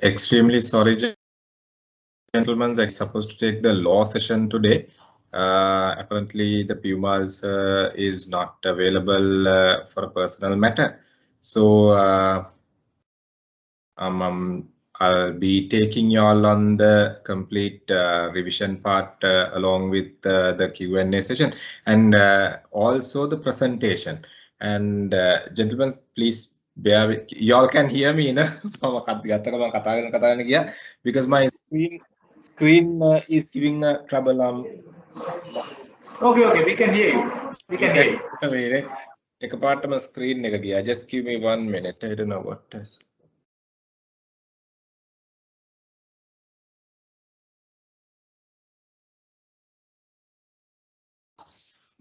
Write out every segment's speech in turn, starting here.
Extremely sorry, gentlemen. I'm supposed to take the law session today. Apparently, the Pumas is not available for a personal matter. So I'll be taking you all on the complete revision part along with the Q&A session and also the presentation. And gentlemen, please bear with, y'all can hear me, no? Because my screen is giving a trouble. Okay, we can hear you. We can hear you. එකපාරටම screen එක ගියා. Just give me 1 minute. I don't know what is.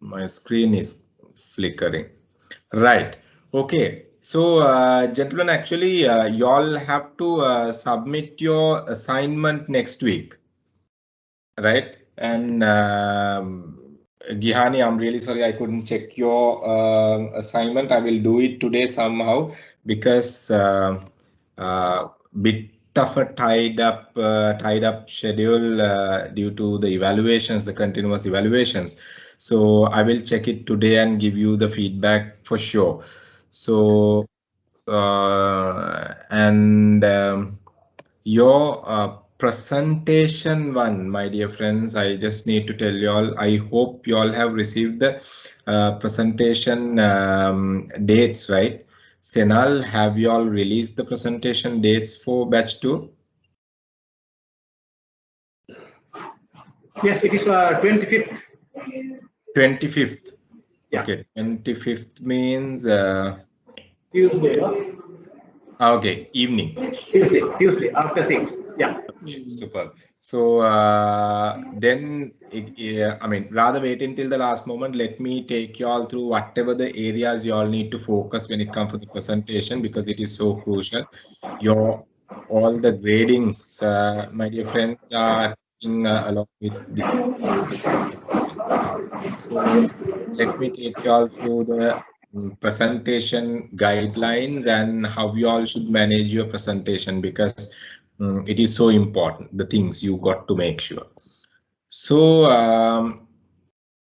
My screen is flickering. Right. Okay. So, gentlemen, actually, y'all have to submit your assignment next week. Right. And Gihani, I'm really sorry I couldn't check your assignment. I will do it today somehow because bit of a tied up schedule due to the evaluations, the continuous evaluations. So I will check it today and give you the feedback for sure. So and your presentation one, my dear friends, I just need to tell you all, I hope you all have received the presentation dates, right? Senal, have you all released the presentation dates for batch 2? Yes, it is 25th. 25th. Yeah. Okay, 25th means Tuesday. okay, evening. Tuesday after 6. Yeah. Okay, super. So then, I mean, rather wait until the last moment. Let me take you all through whatever the areas you all need to focus when it comes to the presentation because it is so crucial. Your all the gradings, my dear friends, are taking along with this. So let me take you all through the presentation guidelines and how you all should manage your presentation because it is so important, the things you got to make sure. So,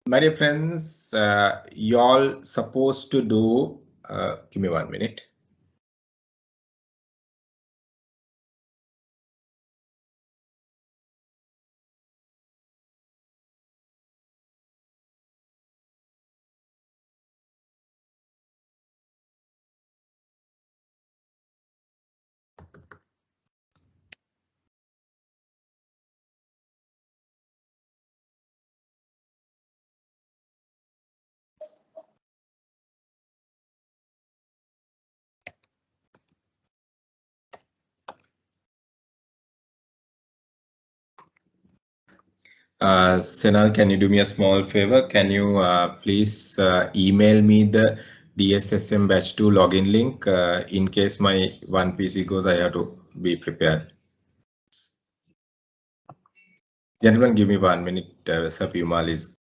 my dear friends, you all supposed to do, give me 1 minute. Senal, can you do me a small favor? Can you please email me the DSSM batch 2 login link in case my one PC goes, I have to be prepared. Gentlemen, give me 1 minute. Sir Yumal is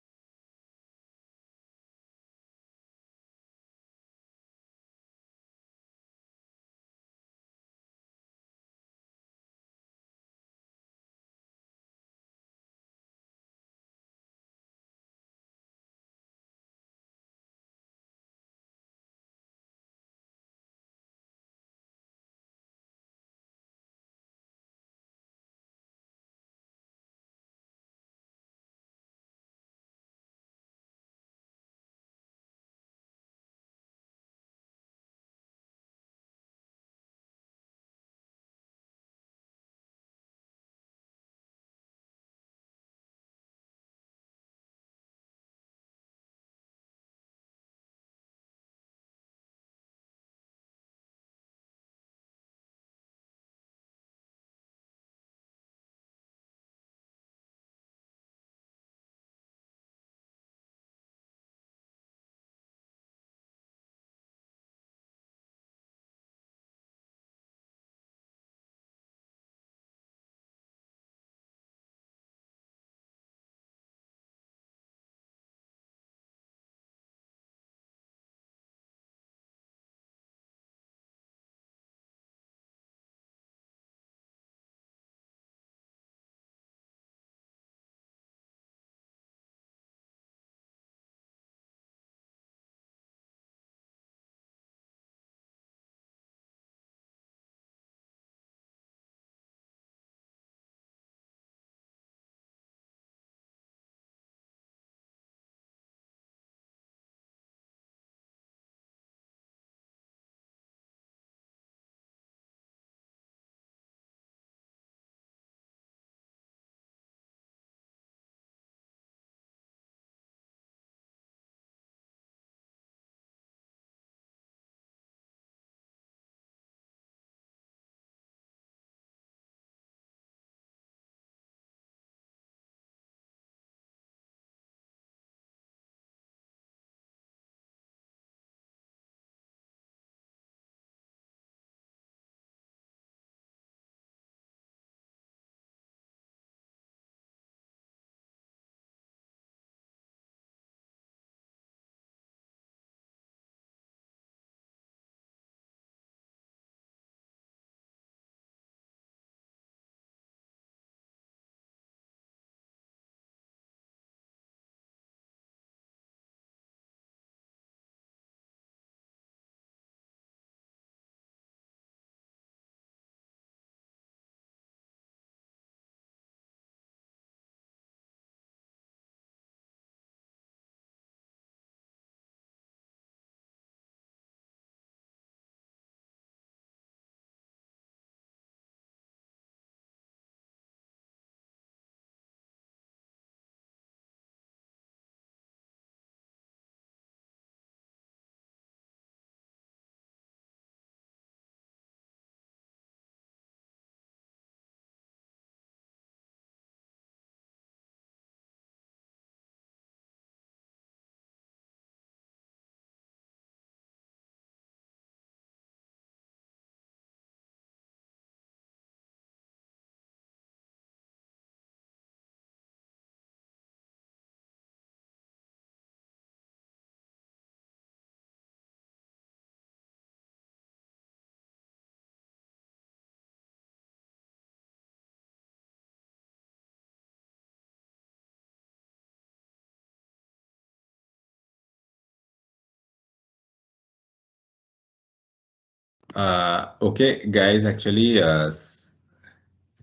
Okay, guys, actually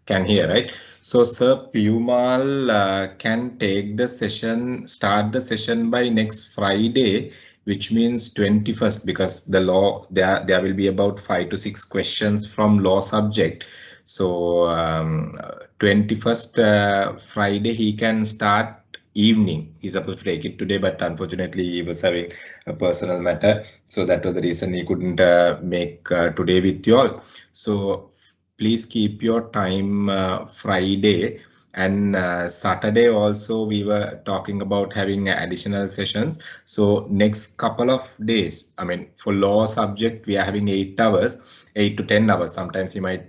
can hear, right? So, Sir Piumal can take the session, start the session by next Friday, which means 21st, because the law, there will be about 5 to 6 questions from law subject. So, 21st Friday, he can start evening. He's supposed to take it today, but unfortunately he was having a personal matter. So that was the reason he couldn't make today with you all. So please keep your time Friday and Saturday also we were talking about having additional sessions. So next couple of days, I mean for law subject we are having 8 hours, 8 to 10 hours. Sometimes you might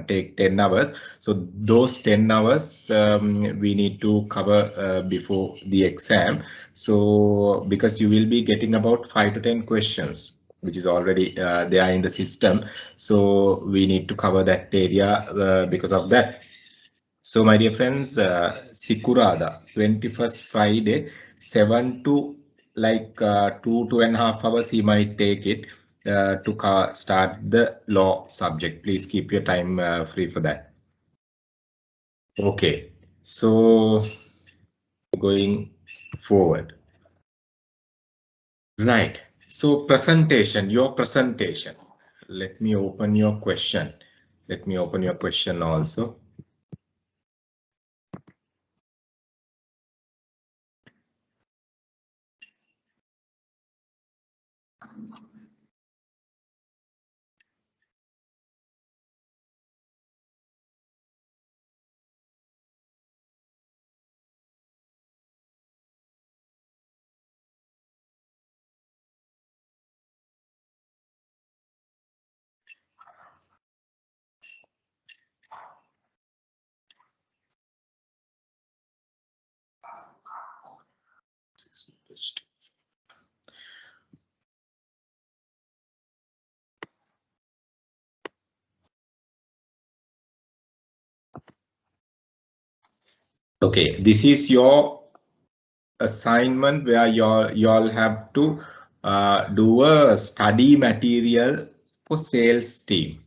take 10 hours. So those 10 hours we need to cover before the exam. So because you will be getting about 5 to 10 questions which is already there in the system. So we need to cover that area because of that. So my dear friends, Sikurada, 21st Friday, 7 to like 2.5 hours he might take it to start the law subject. Please keep your time free for that. Okay, so going forward. Right. So presentation, your presentation. Let me open your question. Let me open your question also. Okay, this is your assignment where y'all have to do a study material for sales team,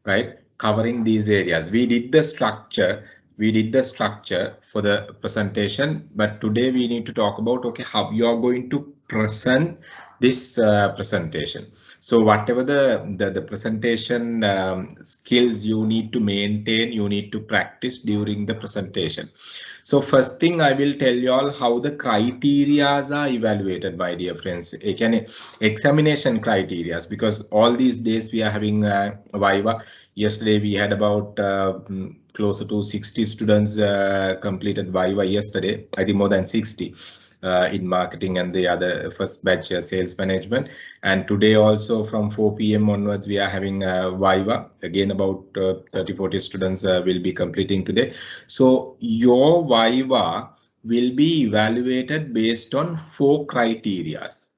right? Covering these areas. We did the structure for the presentation, but today we need to talk about, okay, how you are going to present this presentation. So whatever the presentation skills you need to maintain, you need to practice during the presentation. So first thing I will tell you all how the criterias are evaluated, my dear friends. Again, examination criterias, because all these days we are having Viva. Yesterday we had about closer to 60 students completed Viva yesterday. I think more than 60 in marketing and the other first batch sales management. And today also from 4 p.m. onwards we are having Viva. Again about 30-40 students will be completing today. So your Viva will be evaluated based on 4 criterias.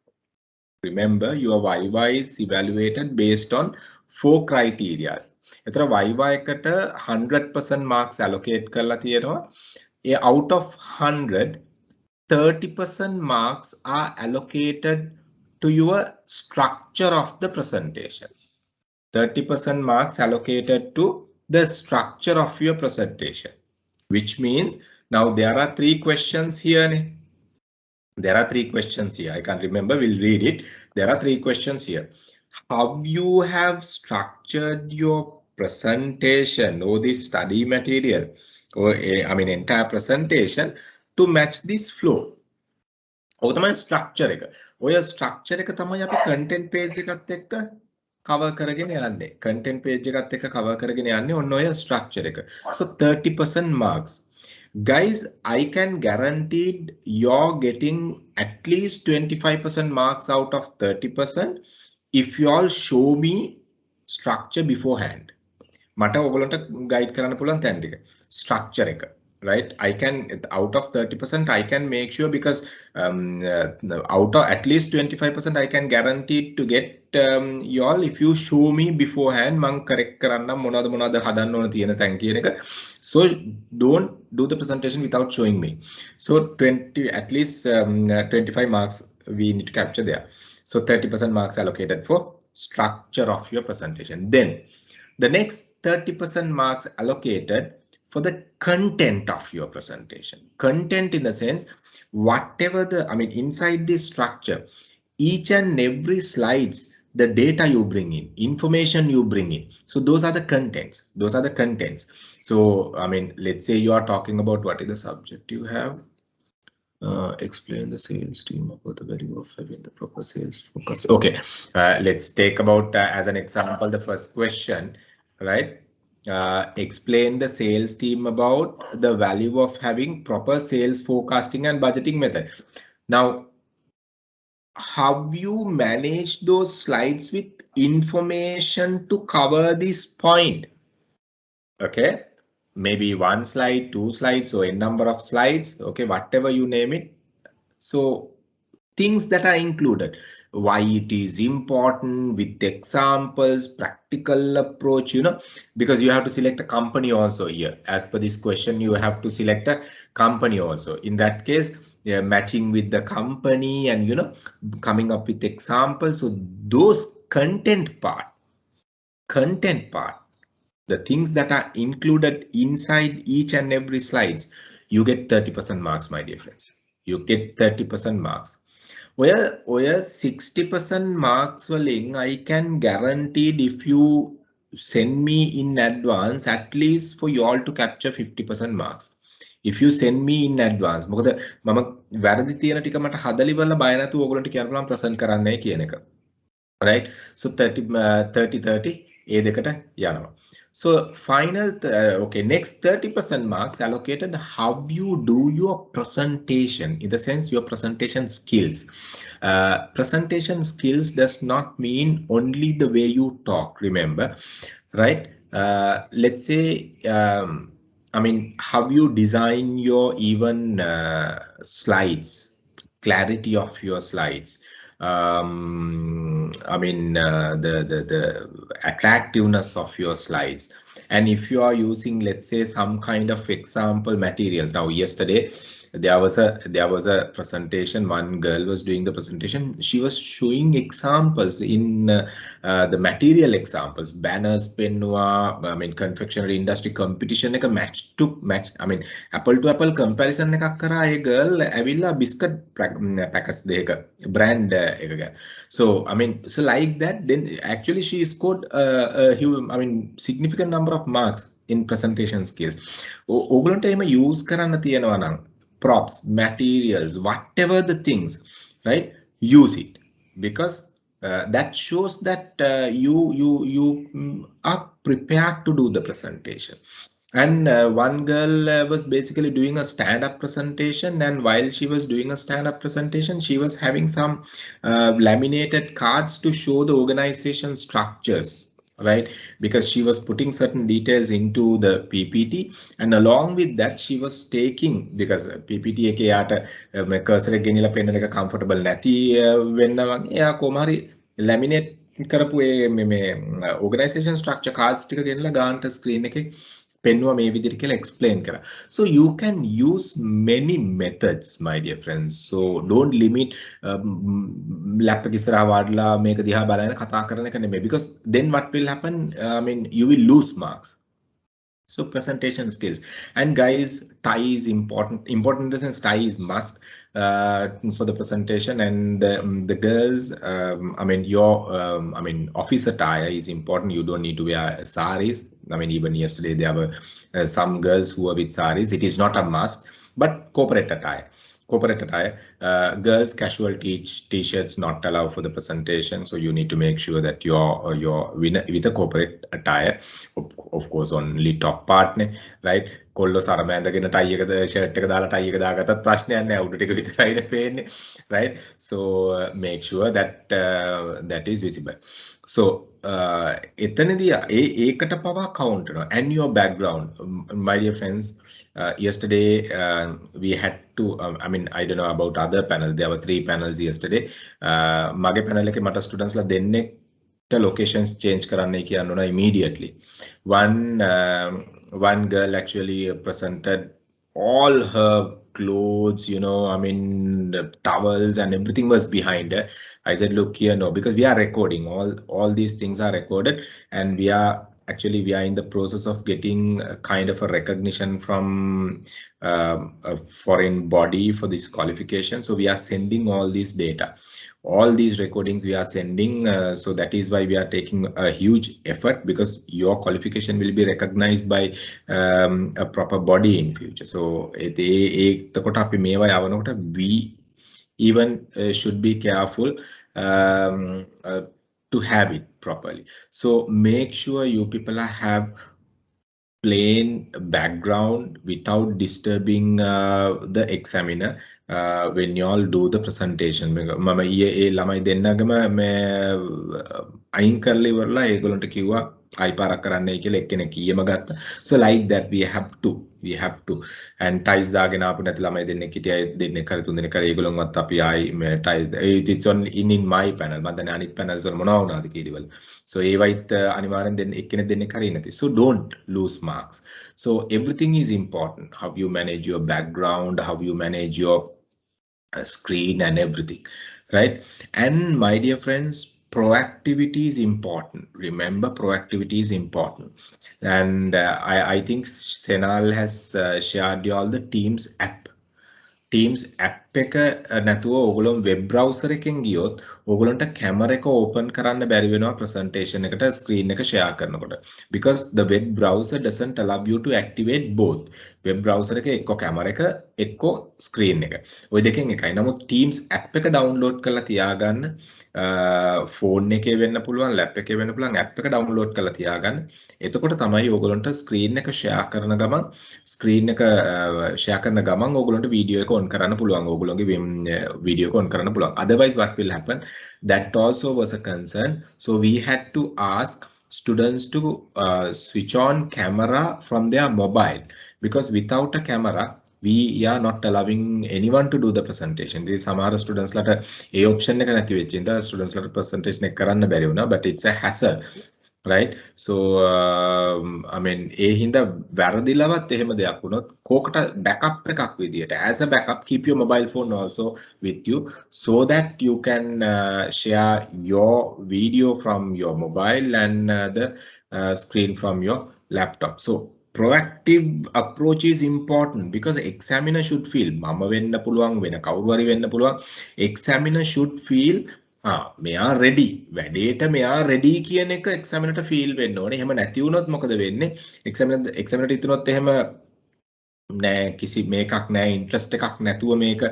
Remember, your Viva is evaluated based on 4 criteria. එතන Viva එකට 100% marks allocate කරලා තියෙනවා. Out of 100, 30% marks are allocated to your structure of the presentation. 30% marks allocated to the structure of your presentation, which means now there are 3 questions here. There are 3 questions here. I can't remember. We'll read it. There are 3 questions here. How you have structured your presentation or the study material, or I mean entire presentation to match this flow. ඔය තමයි structure එක. ඔය structure එක තමයි අපි content page එකත් එක්ක cover කරගෙන යන්නේ. Content page එකත් එක්ක cover කරගෙන යන්නේ ඔන්න ඔය structure එක. So 30% marks. Guys, I can guarantee you're getting at least 25% marks out of 30% if you all show me structure beforehand. මට ඔයගොල්ලන්ට guide කරන්න පුළුවන් තැන් ටික. Structure එක. Right, I can out of 30% I can make sure, because out of at least 25% I can guarantee to get y'all if you show me beforehand. මං correct කරන්නම් මොනවද හදන්න ඕන තියෙන තැන් කියන එක. So don't do the presentation without showing me. So 20 at least 25 marks we need to capture there. So 30% marks allocated for structure of your presentation. Then the next 30% marks allocated for the content of your presentation. Content in the sense, whatever inside this structure, each and every slides, the data you bring in, information you bring in. So those are the contents. Those are the contents. So, let's say you are talking about what is the subject you have. Explain the sales team about the value of having the proper sales focus. Okay, let's take about as an example the first question, right? Explain the sales team about the value of having proper sales forecasting and budgeting method. Now, how you manage those slides with information to cover this point? Okay. Maybe one slide, two slides, or a number of slides, okay, whatever you name it. So things that are included, why it is important with examples, practical approach, because you have to select a company also here. As per this question, you have to select a company also. In that case, matching with the company and, coming up with examples. So those content part, the things that are included inside each and every slides, you get 30% marks, my dear friends. You get 30% marks. Well, 60% marks waliin, I can guarantee if you send me in advance, at least for you all to capture 50% marks. If you send me in advance, මොකද මම වැරදි තියෙන ටික මට හදලි බලලා බය නැතුව ඔයගොල්ලන්ට කියන්න පුළුවන් ප්‍රසන්ට් කරන්නයි කියන එක. Right? So 30 ඒ දෙකට යනවා. So final, okay, next 30% marks allocated how you do your presentation, in the sense your presentation skills. Presentation skills does not mean only the way you talk, remember, right? Let's say, how you design your even slides, clarity of your slides. The attractiveness of your slides, and if you are using, let's say, some kind of example materials. Now yesterday there was a presentation, one girl was doing the presentation, she was showing examples in the material examples, banners, penwa, confectionery industry competition එක match to match, apple to apple comparison එකක් කරා ඒ girl ඇවිල්ලා biscuit packets දෙක brand එකක. So so like that, then actually she scored significant number of marks in presentation skills. ඕගොල්ලන්ට එහෙම use කරන්න තියෙනවා නම් props, materials, whatever the things, right? Use it, because that shows that you are prepared to do the presentation. And one girl was basically doing a stand-up presentation, and while she was doing a stand-up presentation, she was having some laminated cards to show the organization structures, right? Because she was putting certain details into the PPT, and along with that she was taking, because PPT එකේ යාට cursor එක ගෙනිලා පෙන්නන එක comfortable නැති වෙන්න වගේ එයා කොහොම හරි laminate කරපු මේ organization structure cards ටික ගෙනලා ගානට screen එකේ පෙන්නුවා මේ විදිහට කියලා explain කරා. So you can use many methods, my dear friends. So don't limit lap එක ඉස්සරහා වාඩිලා මේක දිහා බලන කතා කරන එක නෙමෙයි, because then what will happen, you will lose marks. So presentation skills. And guys, tie is important in the sense tie is must for the presentation, and the girls, your office attire is important. You don't need to wear saris. Even yesterday there were some girls who were with saris. It is not a must, but corporate attire. Girls casual t-shirts not allowed for the presentation, so you need to make sure that you're with a corporate attire, of course only top part, right? කොල්ලෝ සරම ඇඳගෙන ටයි එකද shirt එක දාලා ටයි එක දාගත්තත් ප්‍රශ්නයක් නැහැ, උඩ ටික විතරයි පේන්නේ, right? So make sure that that is visible. So එතනදී ඒකට පවා count කරනවා. And your background, my dear friends, yesterday we had to, I don't know about other panels, there were 3 panels yesterday. මගේ panel එකේ මට students ලා දෙන්නෙක් locations change කරන්නයි කියන්න ඕන immediately. One girl actually presented all her clothes, you know, I mean, the towels and everything was behind her. I said, look here, no, because we are recording, all these things are recorded, and we are in the process of getting a kind of a recognition from a foreign body for this qualification. So we are sending all this data, all these recordings we are sending. So that is why we are taking a huge effort, because your qualification will be recognized by a proper body in future. So we even should be careful to have it properly. So make sure you people have plain background without disturbing the examiner when you all do the presentation. මම ඊයේ ළමයි දෙන්නගම මේ අයින් කරලා ඉවරලා ඒගොල්ලන්ට කිව්වා ආයි පාරක් කරන්නයි කියලා එක්කෙනෙක් ඊයේම ගත්තා. So like that we have to and ties දාගෙන ආපු නැති ළමයි දෙන්නෙක් හිටියා, දෙන්නෙක් කර තුන් දෙනෙක් කර ඒගොල්ලන්වත් අපි ආයි මේ ties it's on in my panel. මම දැන් අනිත් panels වල මොනවා වුණාද කියලා. So ඒවයිත් අනිවාර්යෙන් දෙන්න එක්කෙනෙක් දෙන්නෙක් හරිය නැති. So don't lose marks. So everything is important. How you manage your background, how you manage your screen and everything, right? And my dear friends, proactivity is important. Remember, proactivity is important. And I think Senal has shared you all the Teams app. Teams app එක නැතුව ඕගොල්ලෝ web browser එකෙන් ගියොත් ඕගොල්ලන්ට camera එක open කරන්න බැරි වෙනවා presentation එකට screen එක share කරනකොට, because the web browser doesn't allow you to activate both. web browser එක එක්ක camera එක එක්ක screen එක, ওই දෙකෙන් එකයි. නමුත් Teams app එක download කරලා තියාගන්න, phone එකේ වෙන්න පුළුවන්, lap එකේ වෙන්න පුළුවන්, app එක download කරලා තියාගන්න. එතකොට තමයි ඕගොල්ලන්ට screen එක share කරන ගමන් ඕගොල්ලන්ට video එක on කරන්න පුළුවන්, ඕගොල්ලෝගේ video එක on කරන්න පුළුවන්. Otherwise what will happen, that also was a concern. So we had to ask students to switch on camera from their mobile, because without a camera we are not allowing anyone to do the presentation. These සමහර students ලට ඒ option එක නැති වෙච්ච ඉඳලා students ලට presentation එක කරන්න බැරි වුණා, but it's a hassle, right? So I mean ඒ හින්දා වැරදිලවත් එහෙම දෙයක් වුණොත් කෝකට backup එකක් විදියට, as a backup keep your mobile phone also with you, so that you can share your video from your mobile and the screen from your laptop. So proactive approach is important, because examiner should feel මම වෙන්න පුළුවන්, වෙන කවුරු හරි වෙන්න පුළුවන්, examiner should feel මෙයා ready, වැඩේට මෙයා ready කියන එක examinerට feel වෙන්න ඕනේ. එහෙම නැති වුණොත් මොකද වෙන්නේ, examinerට හිතුනොත් එහෙම නෑ, කිසි මේකක් නෑ, interest එකක් නැතුව මේක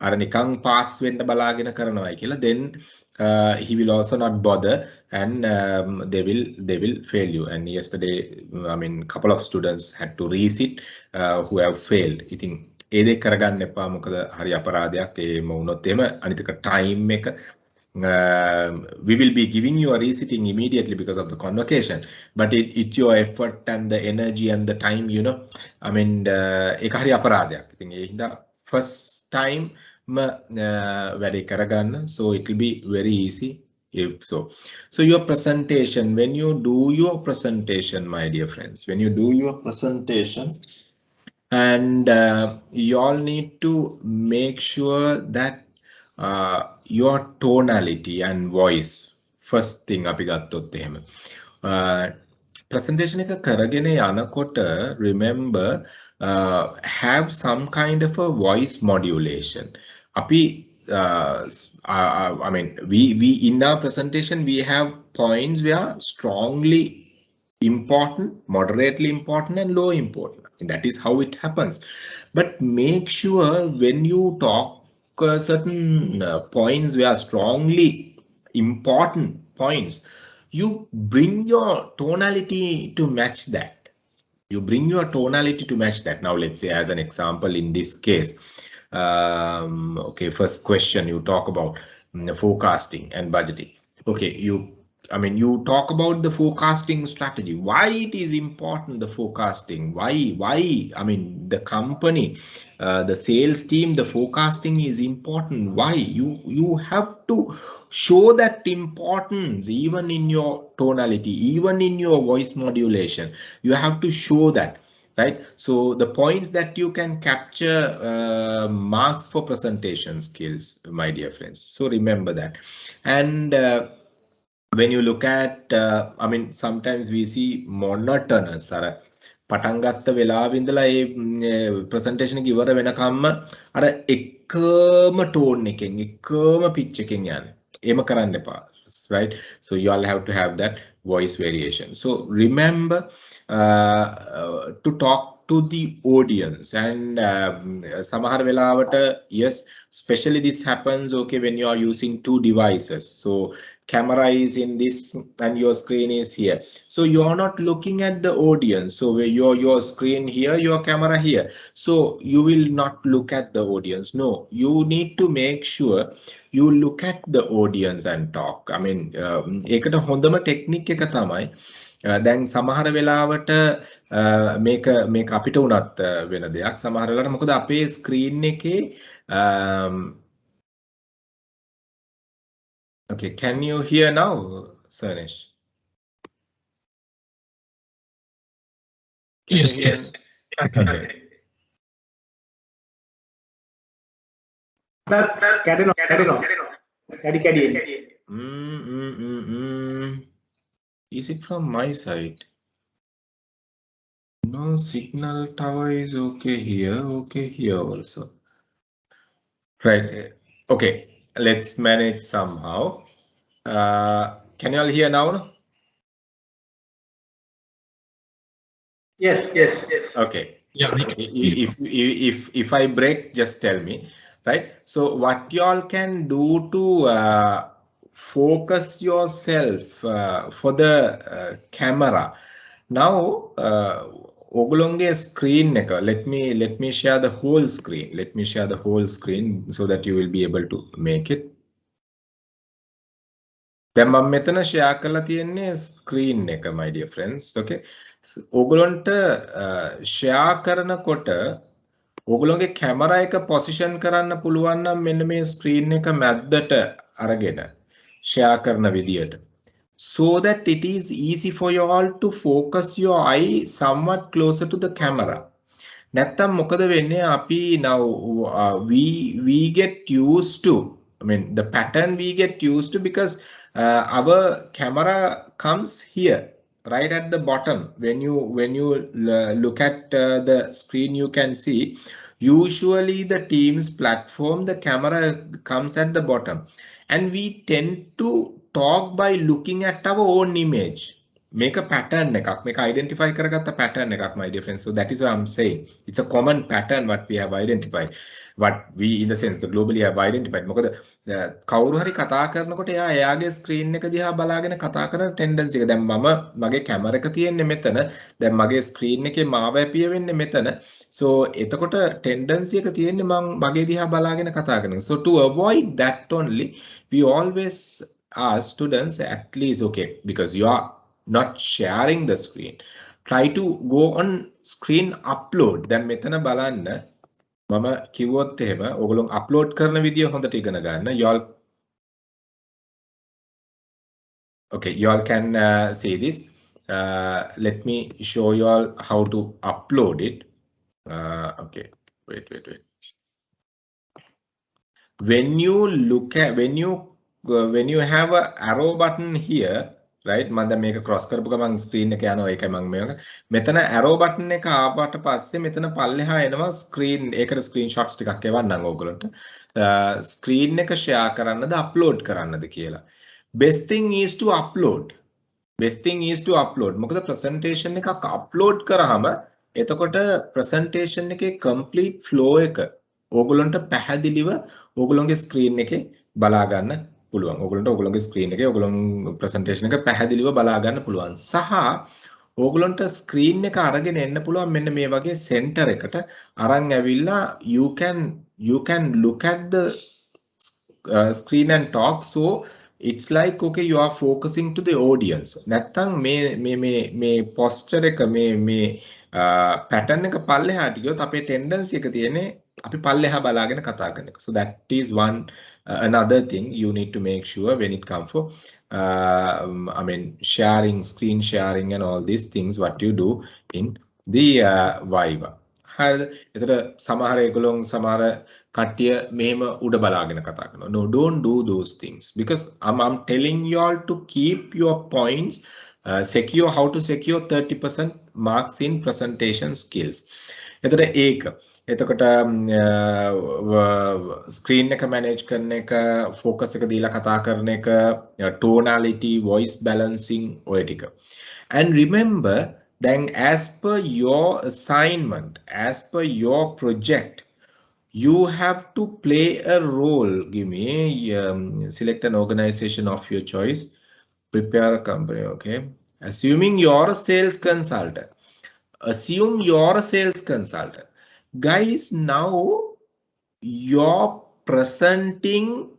අර නිකන් pass වෙන්න බලාගෙන කරනවායි කියලා, then he will also not bother, and they will fail you. And yesterday I mean couple of students had to resit who have failed. ඉතින් ඒ දෙක කරගන්න එපා, මොකද හරි අපරාධයක් ඒ වුණොත් එහෙම. අනිත් එක time එක we will be giving you a resitting immediately because of the convocation, but it's your effort and the energy and the time, you know, I mean ඒක හරි අපරාධයක්. ඉතින් ඒ හින්දා first time වැඩේ කරගන්න, so it will be very easy if so. So your presentation, when you do your presentation, my dear friends, when you do your presentation, and you all need to make sure that your tonality and voice first thing අපි ගත්තොත් එහෙම presentation එක කරගෙන යනකොට, remember have some kind of a voice modulation. අපි I mean we in our presentation we have points where strongly important, moderately important and low important, and that is how it happens. But make sure when you talk certain points where strongly important points, you bring your tonality to match that. Now let's say, as an example, in this case, okay, first question you talk about forecasting and budgeting. Okay, you talk about the forecasting strategy, why it is important, the forecasting, why I mean the company, the sales team, the forecasting is important, why you have to show that importance, even in your tonality, even in your voice modulation, you have to show that. right? So the points that you can capture marks for presentation skills, my dear friends. So remember that. And when you look at, I mean, sometimes we see monotonous. පටන් ගත්ත වෙලාවෙ ඉඳලා ඒ presentation එක ඉවර වෙනකම්ම අර එකම tone එකෙන් එකම pitch එකෙන් යන්නේ. එහෙම කරන්න එපා. Right? So you all have to have that voice variation. So remember to talk to the audience, and samahar velawata, yes, especially this happens okay when you are using two devices. So camera is in this and your screen is here, so you are not looking at the audience. So where your screen here, your camera here, so you will not look at the audience. No, you need to make sure you look at the audience and talk. I mean, ඒකට හොඳම technique එක තමයි දැන් සමහර වෙලාවට මේක අපිට උනත් වෙන දෙයක්. සමහර වෙලාවට මොකද අපේ ස්ක්‍රීන් එකේ okay, can you hear now, Sarnesh? Can you hear? Okay. That's caddy. Is it from my side? No, signal tower is okay here also. Right. Okay, let's manage somehow. Can you all hear now? Yes. Okay. Yeah. If I break, just tell me. Right. So what you all can do to focus yourself for the camera. Now, ඔගොල්ලෝගේ screen එක, let me share the whole screen. Let me share the whole screen so that you will be able to make it. දැන් මම මෙතන share කරලා තියෙන්නේ screen එක, my dear friends. Okay. ඔගොල්ලන්ට share කරනකොට ඔගොල්ලෝගේ camera එක position කරන්න පුළුවන් නම් මෙන්න මේ screen එක මැද්දට අරගෙන share කරන විදියට. So that it is easy for you all to focus your eye somewhat closer to the camera. නැත්තම් මොකද වෙන්නේ අපි now we get used to, I mean the pattern we get used to, because our camera comes here right at the bottom. When you look at the screen, you can see usually the Teams platform, the camera comes at the bottom, and we tend to talk by looking at our own image. Make a pattern එකක්, make identify කරගත්ත pattern එකක්, my dear friends. So that is what I'm saying. It's a common pattern what we have identified. What we in the sense the globally have identified. මොකද කවුරු හරි කතා කරනකොට එයාගේ screen එක දිහා බලාගෙන කතා කරන tendency එක. දැන් මම මගේ camera එක තියෙන්නේ මෙතන. දැන් මගේ screen එකේ මාව ඇපිය වෙන්නේ මෙතන. So එතකොට tendency එක තියෙන්නේ මම මගේ දිහා බලාගෙන කතා කරනවා. So to avoid that only, we always ask students, at least okay, because you are not sharing the screen, try to go on screen upload. Then මෙතන බලන්න මම කිව්වොත් එහෙම ඔයගොල්ලෝ අප්ලෝඩ් කරන විදිය හොඳට ඉගෙන ගන්න. You all okay, you all can see this. Let me show you all how to upload it. Okay, wait. When you look at when you have a arrow button here, right? මම දැන් මේක cross කරපු ගමන් screen එක යනවා. ඒකයි මම මේක මෙතන arrow button එක ආවට පස්සේ මෙතන පල්ලෙහා එනවා screen. ඒකට screenshots ටිකක් එවන්නම් ඕගොල්ලන්ට. screen එක share කරන්නද upload කරන්නද කියලා. Best thing is to upload. මොකද presentation එකක් upload කරාම එතකොට presentation එකේ complete flow එක ඕගොල්ලන්ට පැහැදිලිව ඕගොල්ලන්ගේ screen එකේ බලා ගන්න පුළුවන්. ඕගොල්ලන්ගේ screen එකේ ඕගොල්ලන් presentation එක පැහැදිලිව බලා ගන්න පුළුවන්. සහ ඕගොල්ලන්ට screen එක අරගෙන එන්න පුළුවන් මෙන්න මේ වගේ center එකට අරන් ඇවිල්ලා you can look at the screen and talk. So it's like okay, you are focusing to the audience. නැත්තම් මේ posture එක මේ pattern එක පල්ලෙහාට ගියොත් අපේ tendency එක තියෙන්නේ අපි පල්ලෙහා බලාගෙන කතා කරන එක. So that is one another thing you need to make sure when it comes for I mean sharing, screen sharing and all these things what you do in the viva. හරිද? එතකොට සමහර ඒගොල්ලෝ සමහර කට්ටිය මෙහෙම උඩ බලාගෙන කතා කරනවා. No, don't do those things because I'm telling you all to keep your points secure, how to secure 30% marks in presentation skills. එතකොට ඒක. එතකොට ස්ක්‍රීන් එක මැනේජ් කරන එක, ફોකස් එක දීලා කතා කරන එක, tonality, voice balancing ඔය ටික. And remember, then as per your assignment, as per your project, you have to play a role. Give me select an organization of your choice, prepare a company. Okay, assuming you're a sales consultant, assume you're a sales consultant, guys. Now you're presenting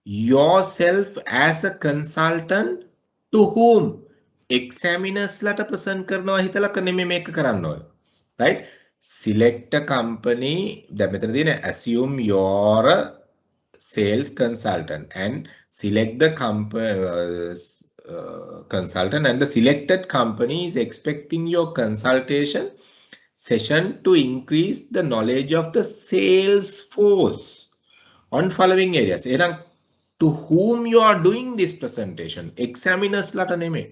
yourself as a consultant to whom? Examiners lata present කරනවා හිතලක නෙමෙයි මේක කරන්න ඕනේ. Right? Select a company. දැන් මෙතන තියෙන assume you're a sales consultant and select the consultant, and the selected company is expecting your consultation session to increase the knowledge of the sales force on following areas. එහෙනම් to whom you are doing this presentation? Examiners lata නෙමෙයි.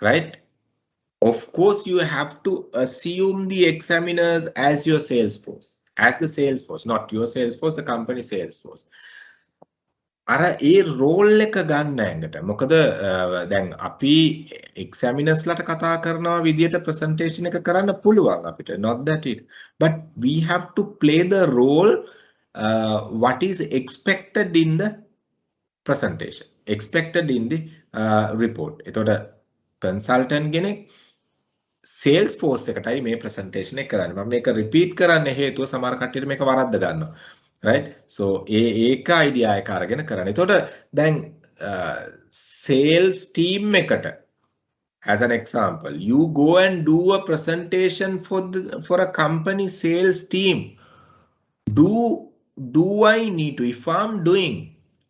Right? Of course, you have to assume the examiners as your sales force, as the sales force, not your sales force, the company sales force. අර ඒ roll එක ගන්න ඇඟට. මොකද දැන් අපි examiners ලට කතා කරනවා විදියට presentation එක කරන්න පුළුවන් අපිට. Not that it, but we have to play the role what is expected in the presentation, expected in the report. එතකොට consultant කෙනෙක් sales force එකටයි මේ presentation එක කරන්නේ. මම මේක repeat කරන්න හේතුව සමහර කට්ටියට මේක වරද්ද ගන්නවා. Right? So ඒක idea එක අරගෙන කරන්න. එතකොට දැන් sales team එකට, as an example, you go and do a presentation for a company sales team. Do I need to,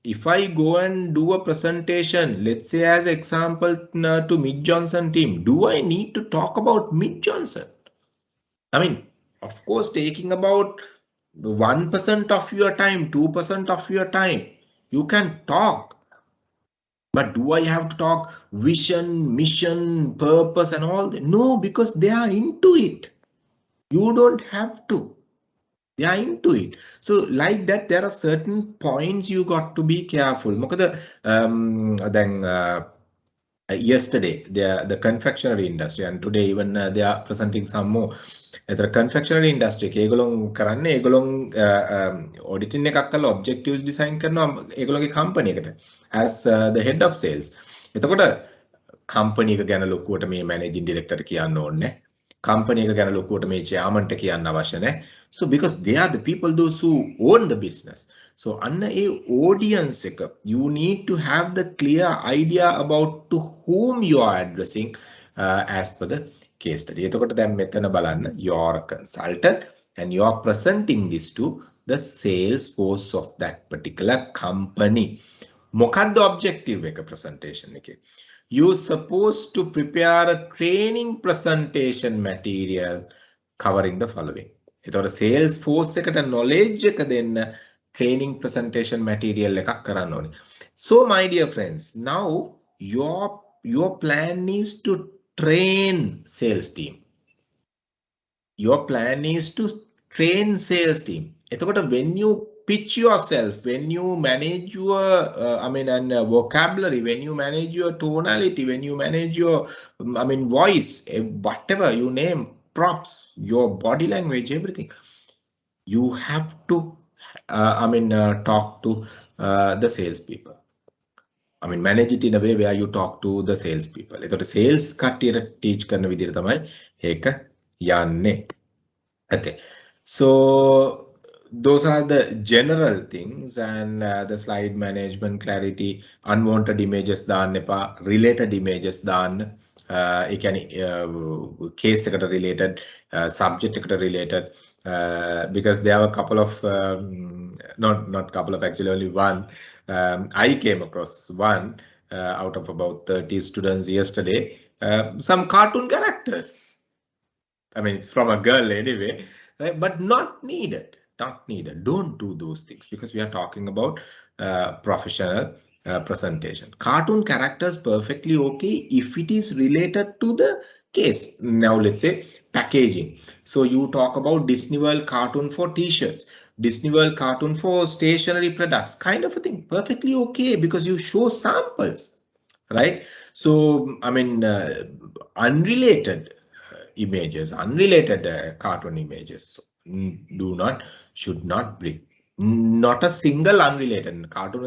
if I go and do a presentation, let's say as example to Mid Johnson team, do I need to talk about Mid Johnson? I mean, of course, taking about 1% of your time, 2% of your time, you can talk. But do I have to talk vision, mission, purpose and all that? No, because they are into it. You don't have to. They are into it. So like that, there are certain points you got to be careful. Then yesterday, the confectionery industry, and today even they are presenting some more. The confectionery industry ඒගොල්ලෝ කරන්නේ ඒගොල්ලෝ auditing එකක් කරලා objectives design කරනවා ඒගොල්ලෝගේ company එකට as the head of sales. එතකොට company එක ගැන ලොකුවට මේ managing director කියන්න ඕනේ. company එක ගැන ලොකුවට මේ chairman ට කියන්න අවශ්‍ය නැහැ. So because they are the people, those who own the business. So අන්න ඒ audience එක, you need to have the clear idea about to whom you are addressing as per the case study. එතකොට දැන් මෙතන බලන්න, you are a consultant and you are presenting this to the sales force of that particular company. මොකක්ද objective එක presentation එකේ? You're supposed to prepare a training presentation material covering the following. එතකොට sales force එකට knowledge එක දෙන්න training presentation material එකක් කරන්න ඕනේ. So my dear friends, now your plan is to train sales team. Your plan is to train sales team. එතකොට when you pitch yourself, when you manage your vocabulary, when you manage your tonality, when you manage your voice, whatever you name, props, your body language, everything, you have to talk to the sales people. Manage it in a way where you talk to the sales people. එතකොට sales කට්ටියට teach කරන විදිහට තමයි ඒක යන්නේ. Okay, so those are the general things, and the slide management, clarity, unwanted images දාන්න එපා, related images දාන්න. ඒ කියන්නේ case එකට related, subject එකට related, because there are a couple of not couple of, actually only one. I came across one out of about 30 students yesterday, some cartoon characters. I mean, it's from a girl anyway, right? But not needed. Not needed. Don't do those things because we are talking about professional presentation. Cartoon characters perfectly okay if it is related to the case. Now let's say packaging. So you talk about Disney World cartoon for t-shirts, Disney World cartoon for stationery products, kind of a thing. Perfectly okay because you show samples, right? So I mean, unrelated images, unrelated cartoon images, should not bring. Not a single unrelated cartoon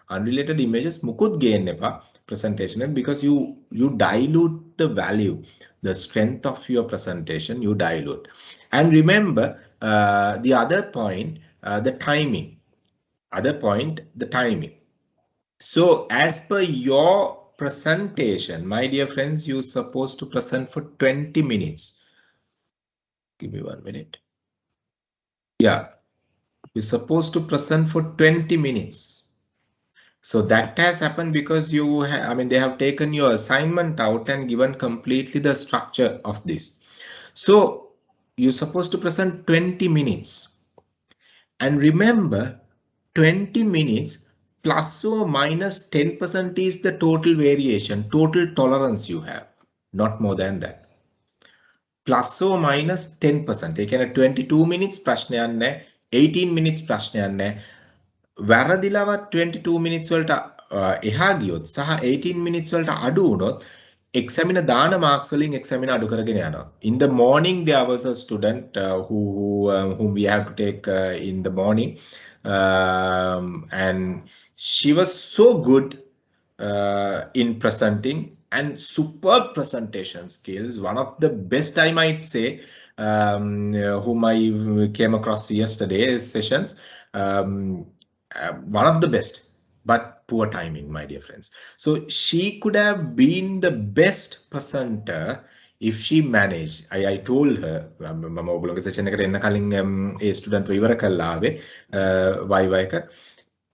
unrelated images mukut gain presentation because you dilute the value, the strength of your presentation, you dilute. And remember the other point, the timing. The timing. So as per your presentation, my dear friends, you're supposed to present for 20 minutes. Give me 1 minute. Yeah, you're supposed to present for 20 minutes. So that has happened because they have taken your assignment out and given completely the structure of this. So you're supposed to present 20 minutes. And remember, 20 minutes plus or minus 10% is the total variation, total tolerance you have, not more than that. Plus or minus 10%. They can 22 minutes prashnayanne, 18 minutes prashnayanne. Varadilawa 22 minutes වලට එහා ගියොත් සහ 18 minutes වලට අඩු වුණොත් examiner දාන marks වලින් examiner අඩු කරගෙන යනවා. In the morning there was a student whom we have to take in the morning, and she was so good in presenting and superb presentation skills. One of the best, I might say, whom I came across yesterday sessions. One of the best, but poor timing, my dear friends. So she could have been the best presenter if she managed. I told her, session a student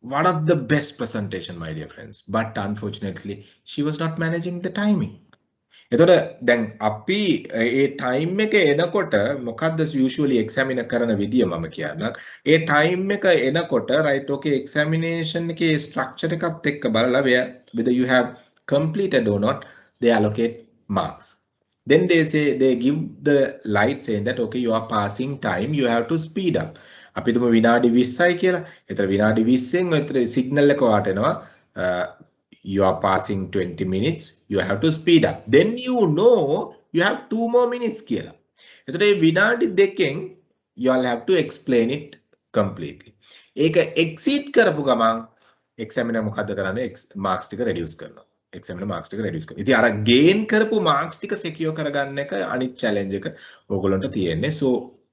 one of the best presentation, my dear friends, but unfortunately she was not managing the timing. එතකොට දැන් අපි ඒ time එක එනකොට මොකද්ද usually examiner කරන විදිය මම කියන්නම්. ඒ ටයිම් එක එනකොට right okay examination එකේ structure එකත් එක්ක බලලා whether you have completed or not, they allocate marks. Then they give the light saying that okay you are passing time, you have to speed up. අපි තුමු විනාඩි 20යි කියලා. ඒතර විනාඩි 20න් ඔතන සිග්නල් එක වාට එනවා you are passing 20 minutes, you have to speed up. Then you know you have 2 more minutes කියලා. එතකොට මේ විනාඩි දෙකෙන් you all have to explain it completely. ඒක exceed කරපු ගමන් examiner මොකද කරන්නේ? marks ටික reduce කරනවා. examiner marks ටික reduce කරනවා. ඉතින් අර gain කරපු marks ටික secure කරගන්න එක අනිත් challenge එක ඕගොල්ලන්ට තියෙන්නේ. So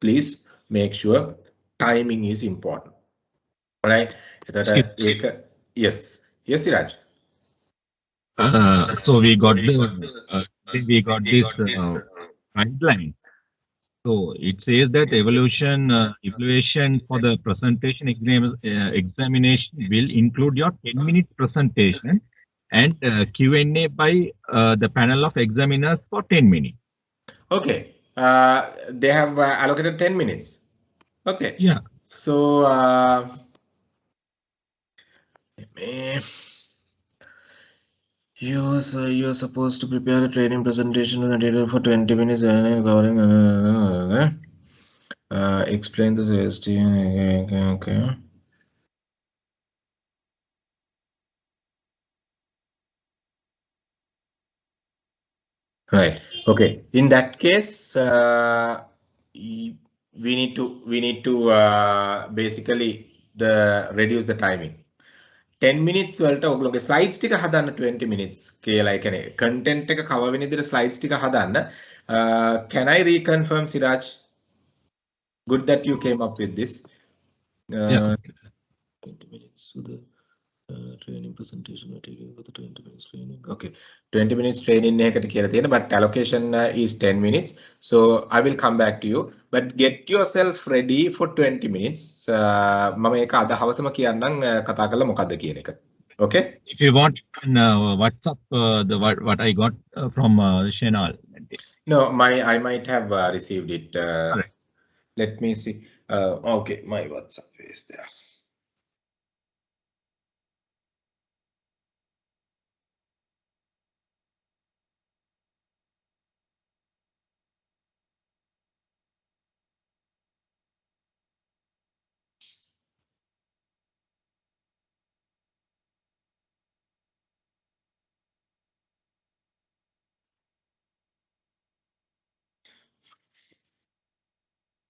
please make sure timing is important. Right? එතකොට ඒක yes Siraj. So we got this guidelines. So it says that evaluation for the presentation examination will include your 10 minutes presentation and Q&A by the panel of examiners for 10 minutes. Okay, they have allocated 10 minutes. Okay. Yeah. So you're supposed to prepare a training presentation for 20 minutes and covering explain the CST. Okay. Right. Okay. In that case, we need to basically reduce the timing. 10 minutes වලට ඔයගොල්ලෝගේ slides ටික හදන්න 20 minutes කියලා. ඒ කියන්නේ content එක cover වෙන විදිහට slides ටික හදන්න. Can I reconfirm, Siraj? Good that you came up with this. Yeah. 20 minutes to the training presentation material for the 20 minutes training. Okay, 20 minutes training එකකට කියලා තියෙන, but allocation is 10 minutes. So I will come back to you, but get yourself ready for 20 minutes. මම ඒක අද හවසම කියන්නම් කතා කරලා මොකද්ද කියන එක. Okay? If you want WhatsApp what I got from Shenal. it. No, I might have received it. Correct. Let me see. Okay, my WhatsApp is there.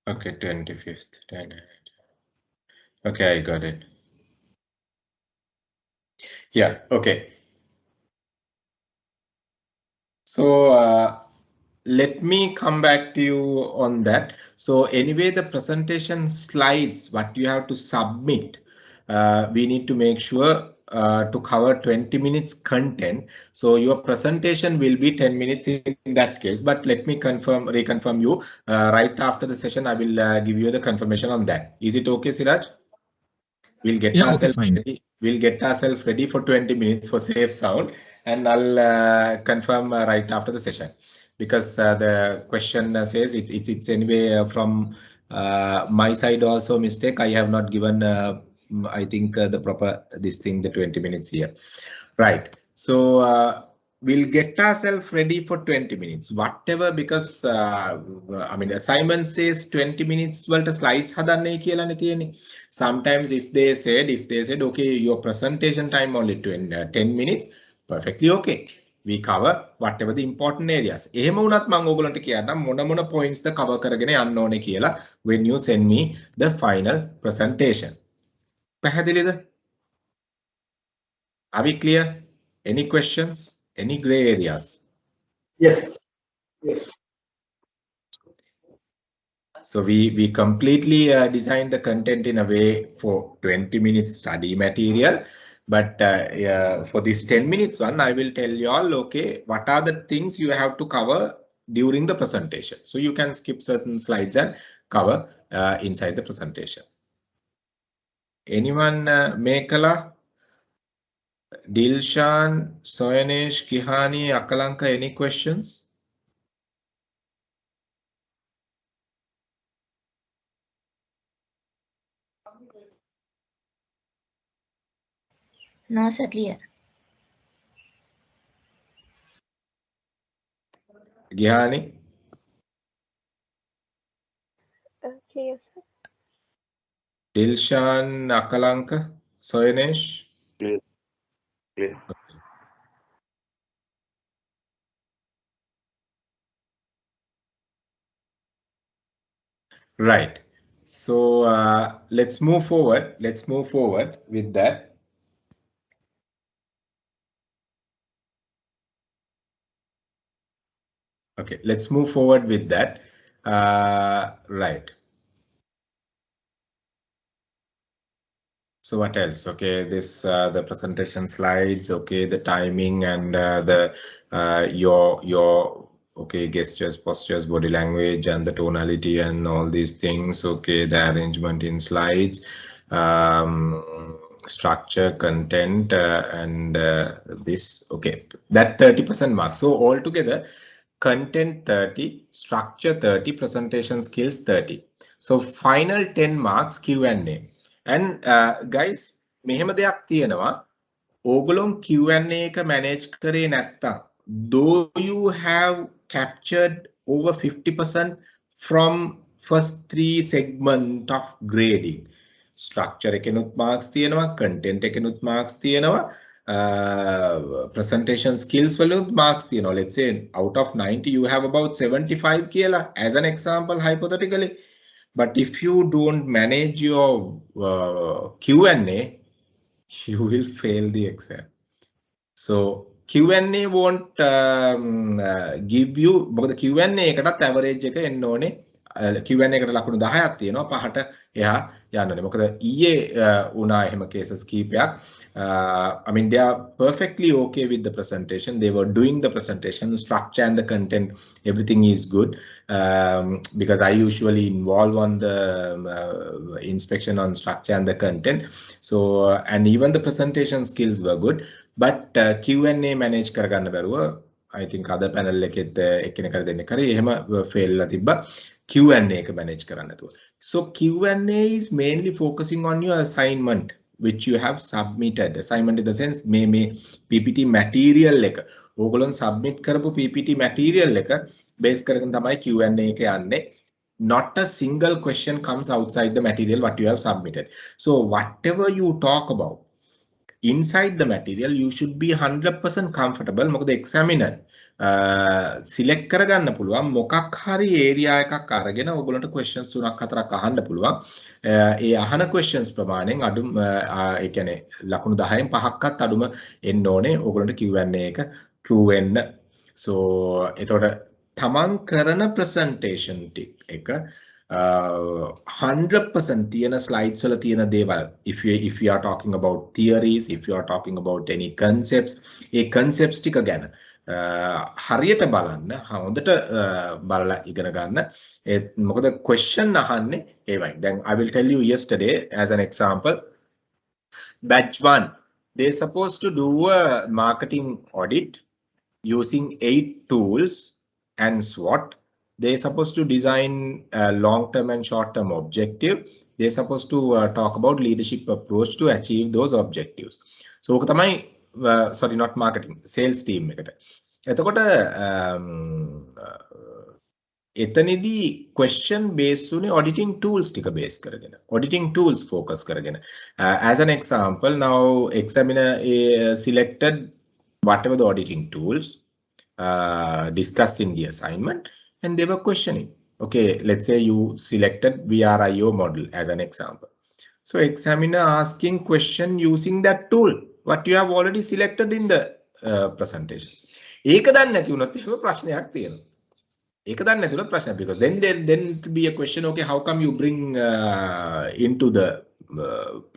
Okay, 25th. Okay, I got it. Yeah, okay. So let me come back to you on that. So anyway, the presentation slides, what you have to submit, we need to make sure to cover 20 minutes content. So your presentation will be 10 minutes in that case, but let me reconfirm you right after the session. I will give you the confirmation on that. Is it okay, Siraj? We'll get ourselves ready. We'll get ourselves ready for 20 minutes for safe sound, and I'll confirm right after the session, because the question says it's anyway from my side also mistake. I have not given I think the proper this thing, the 20 minutes here. Right. So we'll get ourselves ready for 20 minutes, whatever, because I mean, assignment says 20 minutes. Well, the slides hadanne කියලා නේ තියෙන්නේ. Sometimes if they said, okay, your presentation time only 10 minutes, perfectly okay. We cover whatever the important areas. එහෙම වුණත් මම ඕගොල්ලන්ට කියන්නම් මොන points ද cover කරගෙන යන්න ඕනේ කියලා when you send me the final presentation. පැහැදිලිද? Are we clear? Any questions? Any gray areas? Yes. Yes. So we completely designed the content in a way for 20 minutes study material. But for this 10 minutes one, I will tell you all, okay, what are the things you have to cover during the presentation. So you can skip certain slides and cover inside the presentation. Anyone, Mekala, Dilshan, Soyanesh, Kihani, Akalanka, any questions? No, sir, clear. Gihani? Clear, sir. Dilshan, Akalanka, Soyanesh? Clear. Clear. Right. So let's move forward. Let's move forward with that. Okay, let's move forward with that. Right. So what else? Okay, this the presentation slides. Okay, the timing and your okay, gestures, postures, body language, and the tonality and all these things. Okay, the arrangement in slides, structure, content, and this. Okay, that 30% mark. So altogether, content 30, structure 30, presentation skills 30. So final 10 marks Q&A. And guys, මෙහෙම දෙයක් තියෙනවා. ඕගොල්ලොන් Q&A එක manage කරේ නැත්තම්, though you have captured over 50% from first 3 segment of grading, structure එකෙනුත් marks තියෙනවා, content එකෙනුත් marks තියෙනවා, presentation skills වලුත් marks තියෙනවා. Let's say out of 90 you have about 75 කියලා, as an example, hypothetically. But if you don't manage your Q&A, you will fail the exam. So Q&A won't give you, because the Q&A එකටත් average එක එන්න ඕනේ. Q&A එකට ලකුණු 10ක් තියෙනවා, 5ට එහා යන්න ඕනේ. මොකද ඊයේ වුණා එහෙම cases කීපයක්. I mean, they are perfectly okay with the presentation. They were doing the presentation, structure and the content, everything is good. Because I usually involve on the inspection on structure and the content. So and even the presentation skills were good, but Q&A manage කරගන්න බැරුව I think other panel එකෙත් එක්කෙනෙක් හරි දෙන්නෙක් හරි එහෙම fail ලා තිබ්බා Q&A එක manage කරන්න නැතුව. So Q&A is mainly focusing on your assignment which you have submitted. Assignment in the sense මේ PPT material එක. ඕගොල්ලෝ submit කරපු PPT material එක base කරගෙන තමයි Q&A එක යන්නේ. Not a single question comes outside the material what you have submitted. So whatever you talk about inside the material, you should be 100% comfortable. මොකද examiner select කරගන්න පුළුවන් මොකක් හරි area එකක් අරගෙන ඔයගොල්ලන්ට questions 3ක් 4ක් අහන්න පුළුවන්. ඒ අහන questions ප්‍රමාණයෙන් අඩුම ඒ කියන්නේ ලකුණු 10න් 5ක්වත් අඩුම එන්න ඕනේ ඔයගොල්ලන්ට Q&A එක true වෙන්න. So එතකොට තමන් කරන presentation එක 100% තියෙන slides වල තියෙන දේවල් if you are talking about theories, if you are talking about any concepts, A concepts ටික ගැන හරියට බලන්න හොඳට බලලා ඉගෙන ගන්න. මොකද question අහන්නේ ඒවයි. දැන් I will tell you yesterday as an example, batch 1 they supposed to do a marketing audit using 8 tools and SWOT. They're supposed to design a long-term and short-term objective. They're supposed to talk about leadership approach to achieve those objectives. So, sorry, not marketing, sales team. එතකොට එතනදී question based උනේ auditing tools ටික base කරගෙන. Auditing tools focus කරගෙන. As an example, now examiner selected whatever the auditing tools discussed in the assignment. And they were questioning. Okay, let's say you selected VRIO model as an example. So examiner asking question using that tool, what you have already selected in the presentation. ඒක දන්නේ නැති වුණොත් එහෙම ප්‍රශ්නයක් තියෙනවා. ඒක දන්නේ නැති වුණොත් ප්‍රශ්නයක් because then to be a question, okay, how come you bring into the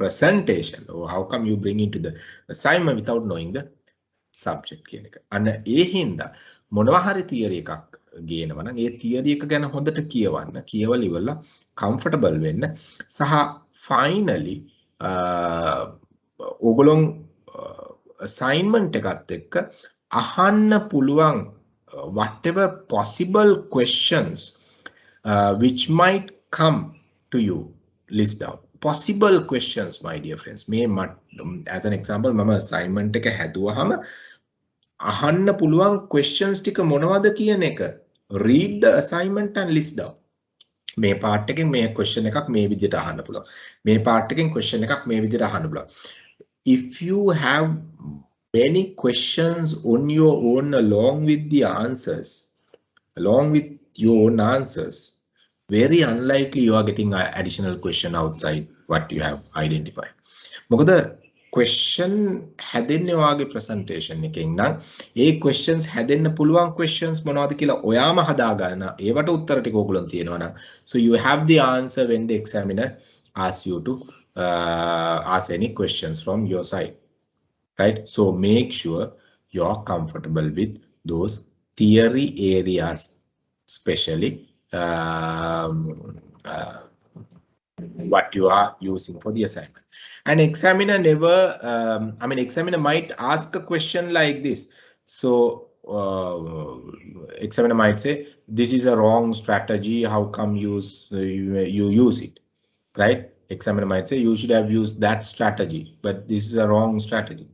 presentation or how come you bring into the assignment without knowing the subject කියන එක. අන්න ඒ හින්දා මොනවා හරි theory එකක් ගේනවා නම් ඒ theory එක ගැන හොඳට කියවන්න, කියවල ඉවරලා comfortable වෙන්න සහ finally ඕගොල්ලෝ assignment එකත් එක්ක අහන්න පුළුවන් whatever possible questions which might come to you, list down possible questions my dear friends. As an example මම assignment එක හැදුවාම අහන්න පුළුවන් questions ටික මොනවද කියන එක read the assignment and list down. මේ part එකෙන් මේ question එකක් මේ විදිහට අහන්න පුළුවන්. මේ part එකෙන් question එකක් මේ විදිහට අහන්න පුළුවන්. If you have many questions on your own along with the answers, along with your own answers, very unlikely you are getting an additional question outside what you have identified. මොකද question හැදෙන්නේ ඔයාගේ presentation එකෙන් නම් ඒ questions හැදෙන්න පුළුවන් questions මොනවද කියලා ඔයාම හදා ගන්න. ඒවට උත්තර ටික ඕගොල්ලන් තියෙනවා නම් so you have the answer when the examiner asks you to ask any questions from your side, right? So make sure you are comfortable with those theory areas, especially what you are using for the assignment. And examiner never, examiner might ask a question like this. So examiner might say, this is a wrong strategy. How come you use it, right? Examiner might say, you should have used that strategy, but this is a wrong strategy.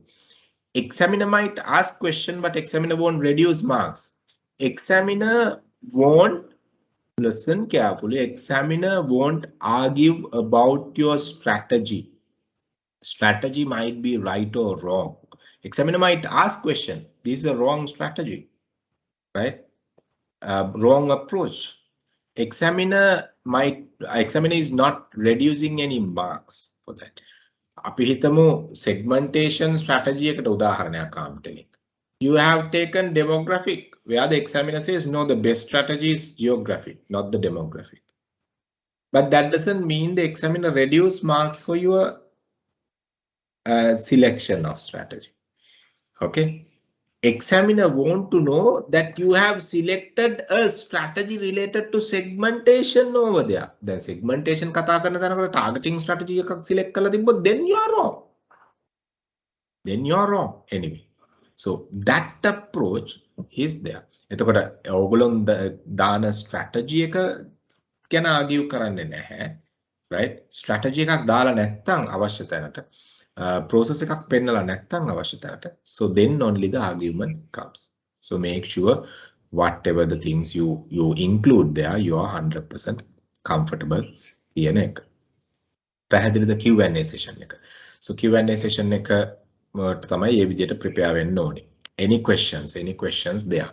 Examiner might ask question, but examiner won't reduce marks. Examiner won't, listen carefully, examiner won't argue about your strategy. Strategy might be right or wrong. Examiner might ask question, this is a wrong strategy, right? Wrong approach. Examiner is not reducing any marks for that. අපි හිතමු segmentation strategy එකට උදාහරණයක් ආවම telling. You have taken demographic where the examiner says no, the best strategy is geographic, not the demographic. But that doesn't mean the examiner reduce marks for your selection of strategy. Okay, examiner want to know that you have selected a strategy related to segmentation over there. Then segmentation කතා කරන තැනකට targeting strategy එකක් select කරලා තිබ්බොත් then you are wrong. Then you are wrong anyway. So that approach is there. එතකොට ඕගොල්ලෝ දාන strategy එක ගැන argue කරන්නේ නැහැ. Right? Strategy එකක් දාලා නැත්නම් අවශ්‍ය තැනට process එකක් පෙන්නලා නැත්නම් අවශ්‍ය තැනට, so then only the argument comes. So make sure whatever the things you include there, you are 100% comfortable කියන එක. පැහැදිලිද Q&A session එක? So Q&A session එක තමයි මේ විදිහට prepare වෙන්න ඕනේ. Any questions there?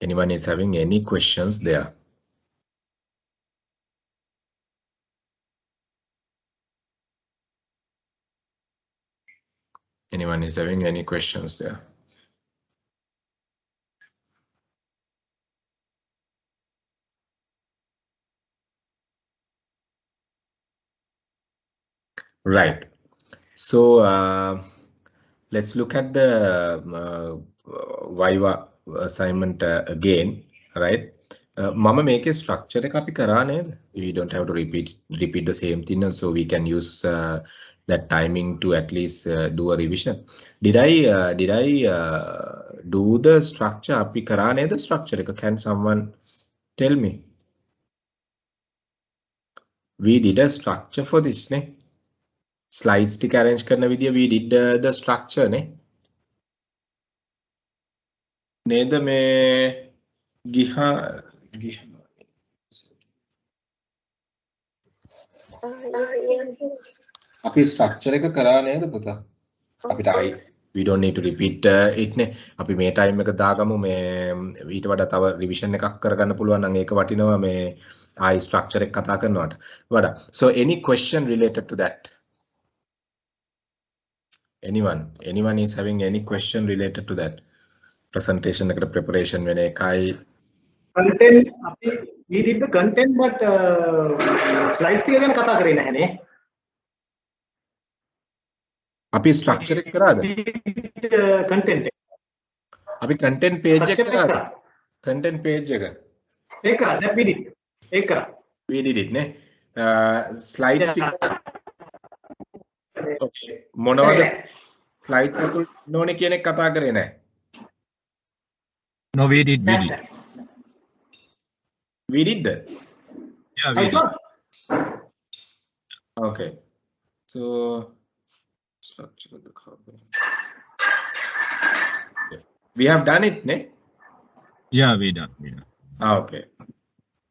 Anyone is having any questions there? Anyone is having any questions there? Right. So let's look at the Viva assignment again, right? Mama make a structure එක අපි කරා නේද? We don't have to repeat the same thing, so we can use that timing to at least do a revision. Did I do the structure? අපි කරා නේද structure එක? Can someone tell me? We did a structure for this, ne? Slides ටික arrange කරන විදිය we did the structure, ne? නේද මේ ගිහා Yes. අපි structure එක කරා නේද පුතා? අපිට ආයි we don't need to repeat it නේ. අපි මේ time එක දාගමු. මේ ඊට වඩා තව revision එකක් කරගන්න පුළුවන් නම් ඒක වටිනවා මේ ආයි structure එක කතා කරනවට වඩා. So any question related to that? Anyone is having any question related to that? Presentation එකට preparation වෙන එකයි. Content, we did the content, but slides ටික ගැන කතා කරේ නැහැනේ. අපි structure එක කරාද? Content. අපි content page එක කරාද? Content page එක. ඒක කරා. That we did. ඒක කරා. We did it නේ. Slides ටික. Okay. මොනවද slides එක නෝනේ කියන එක කතා කරේ නැහැ. No, we did. We did that. Yeah, we did. Okay. So structure of the carbon. Yeah. We have done it, ne? Yeah, we done. Okay.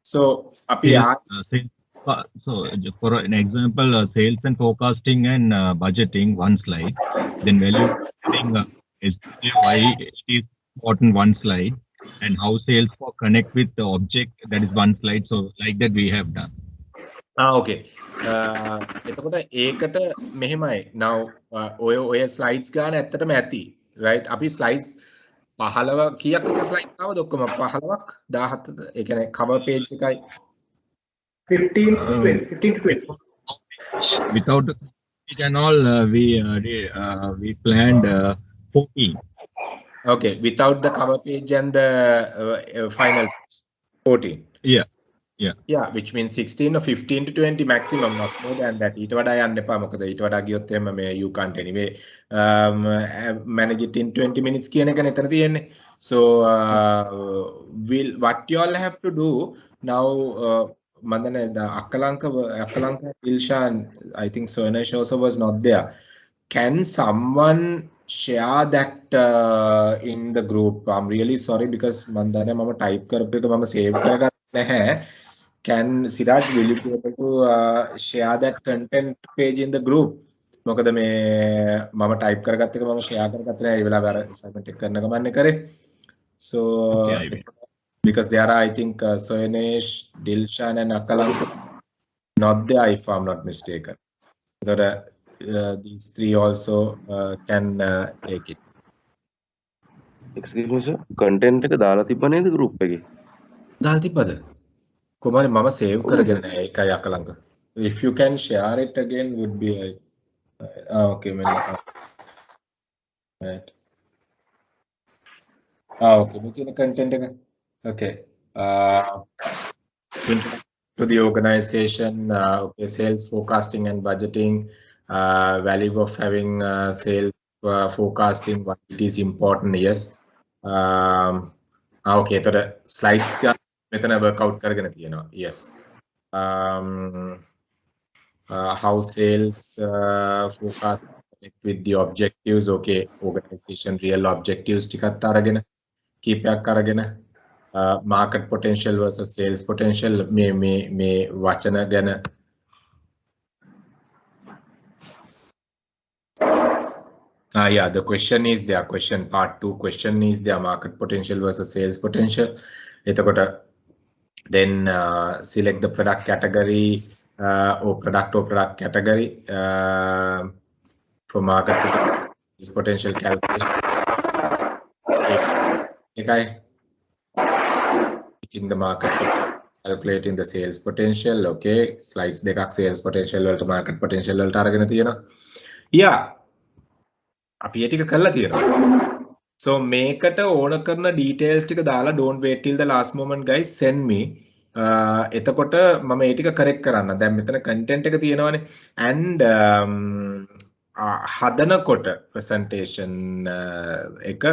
So api So for an example, sales and forecasting and budgeting, one slide. Then value why it is important, one slide. And how sales for connect with the object, that is one slide. So like that we have done. Okay. එතකොට ඒකට මෙහෙමයි. Now ඔය slides ගන්න ඇත්තටම ඇති. Right? අපි slides 15 කීයක් විතර slides ආවද ඔක්කොම 15ක් 17ද? ඒ කියන්නේ cover page එකයි 15 to 20. Without the page and all, we planned 14. Okay, without the cover page and the final page, 14. Yeah, which means 16 or 15 to 20 maximum, not more than that. ඊට වඩා යන්න එපා. මොකද ඊට වඩා ගියොත් එහෙම මේ you can't anyway manage it in 20 minutes කියන එක නේතන තියෙන්නේ. So what you all have to do now, මන්දනේ අක්කලංක Ilshan, I think Sonesh also was not there. Can someone share that in the group? I'm really sorry because mandane mama type කරපු එක මම save කරගන්න නැහැ. Can Siraj, will you be able to share that content page in the group? මොකද මේ මම type කරගත්ත එක මම share කරගත්තේ නැහැ. ඒ වෙලාවේ අර assignment එක කරන ගමන් කරේ. So because there are, I think Sonesh, Dilshan and Akalank not there if I'm not mistaken. But these three also can take it. Excuse me, sir. Content එක දාලා තිබ්බ නේද group එකේ? දාලා තිබ්බද? කොහමද මම save කරගෙන නැහැ ඒකයි Akalanka. If you can share it again would be okay මෙන්න. Right. Okay, මෙතන content එක. Okay. To the organization, okay, sales forecasting and budgeting, value of having sales forecasting, why it is important. Yes. Okay, so the slides ga metana workout karagena tiyena. Yes. How sales forecast with the objectives. Okay, organization real objectives tikat aragena කීපයක් අරගෙන market potential versus sales potential මේ වචන ගැන yeah, the question is there. Question part 2 question is there, market potential versus sales potential. එතකොට then select the product category or product category for market potential calculation. Okay. In the market, calculating the sales potential. Okay, slides දෙකක් sales potential වලට market potential වලට අරගෙන තියෙනවා. Yeah, අපි ඒ ටික කරලා තියෙනවා. So මේකට ඕන කරන details ටික දාලා don't wait till the last moment guys, send me. එතකොට මම ඒ ටික correct කරන්න. දැන් මෙතන content එක තියෙනවානේ and හදනකොට presentation එක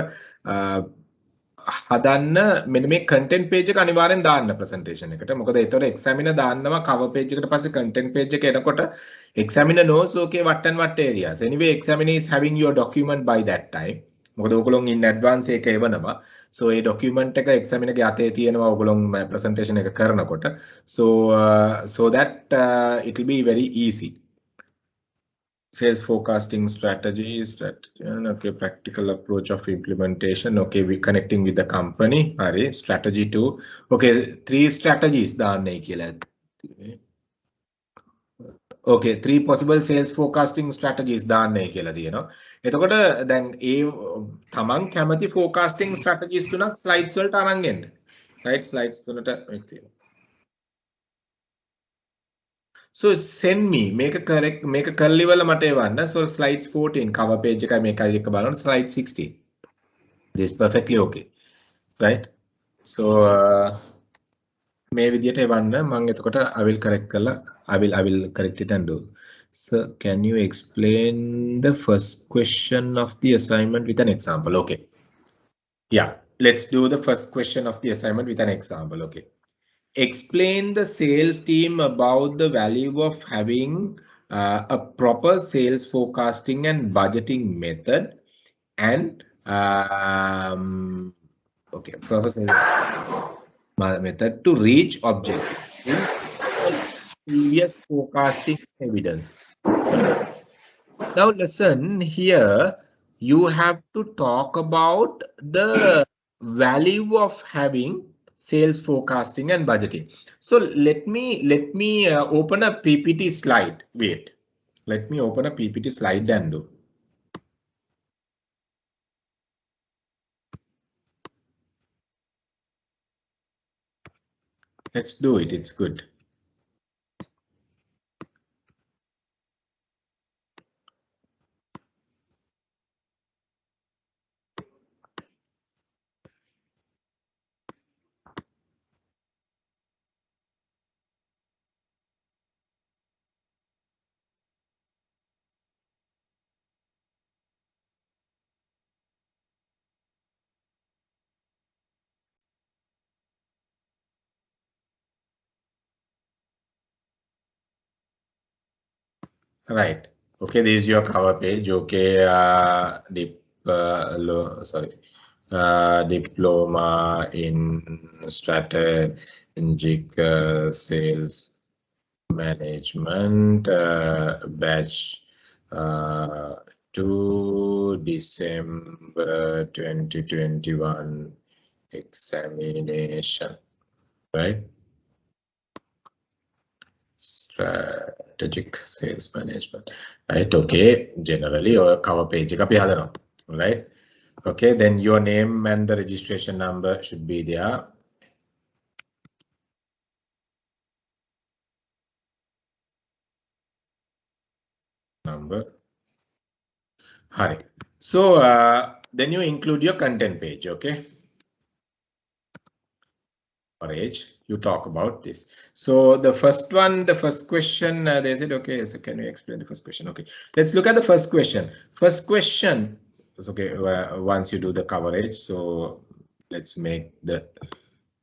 හදන්න මෙන්න මේ content page එක අනිවාර්යෙන් දාන්න presentation එකට. මොකද ඒතකොට examiner දාන්නවා cover page එකට පස්සේ content page එක එනකොට examiner knows okay what and what areas. Anyway, examiner is having your document by that time. මොකද ඔයගොල්ලෝ in advance එක එවනවා. So ඒ document එක examiner ගේ අතේ තියෙනවා ඔයගොල්ලෝ presentation එක කරනකොට. So that it will be very easy. Sales forecasting strategies, okay, practical approach of implementation. Okay, we connecting with the company. Strategy 2. Okay, 3 strategies. Okay, 3 possible sales forecasting strategies. එතකොට දැන් ඒ තමන් කැමති forecasting strategies තුනක් slides වලට අරන් එන්න. Right, slides තුනට So send me, make a correct, make a curly wala mate ewanna. So slides 14 cover page එක මේකයි එක බලන්න slide 16. This is perfectly okay, right? So මේ විදියට එවන්න මම එතකොට I will correct කරලා I will correct it and do. So can you explain the first question of the assignment with an example? Okay. Yeah, let's do the first question of the assignment with an example. Okay. Explain the sales team about the value of having a proper sales forecasting and budgeting method and okay, proper sales method to reach objectives in previous forecasting evidence. Now listen here, you have to talk about the value of having sales forecasting and budgeting. So let me open a PPT slide. Wait, let me open a PPT slide and do. Let's do it. It's good. Right. Okay, this is your cover page. Okay, Diploma in Strategic Sales Management, batch 2 December 2021 examination, right? Strategic sales management, right? Okay, generally or cover page එක අපි හදනවා, right? Okay, then your name and the registration number should be there. Number. Hi. So then you include your content page, okay? coverage, you talk about this. So the first one, the first question, they said, okay, so can you explain the first question? Okay, let's look at the first question. First question is okay, once you do the coverage. So let's make the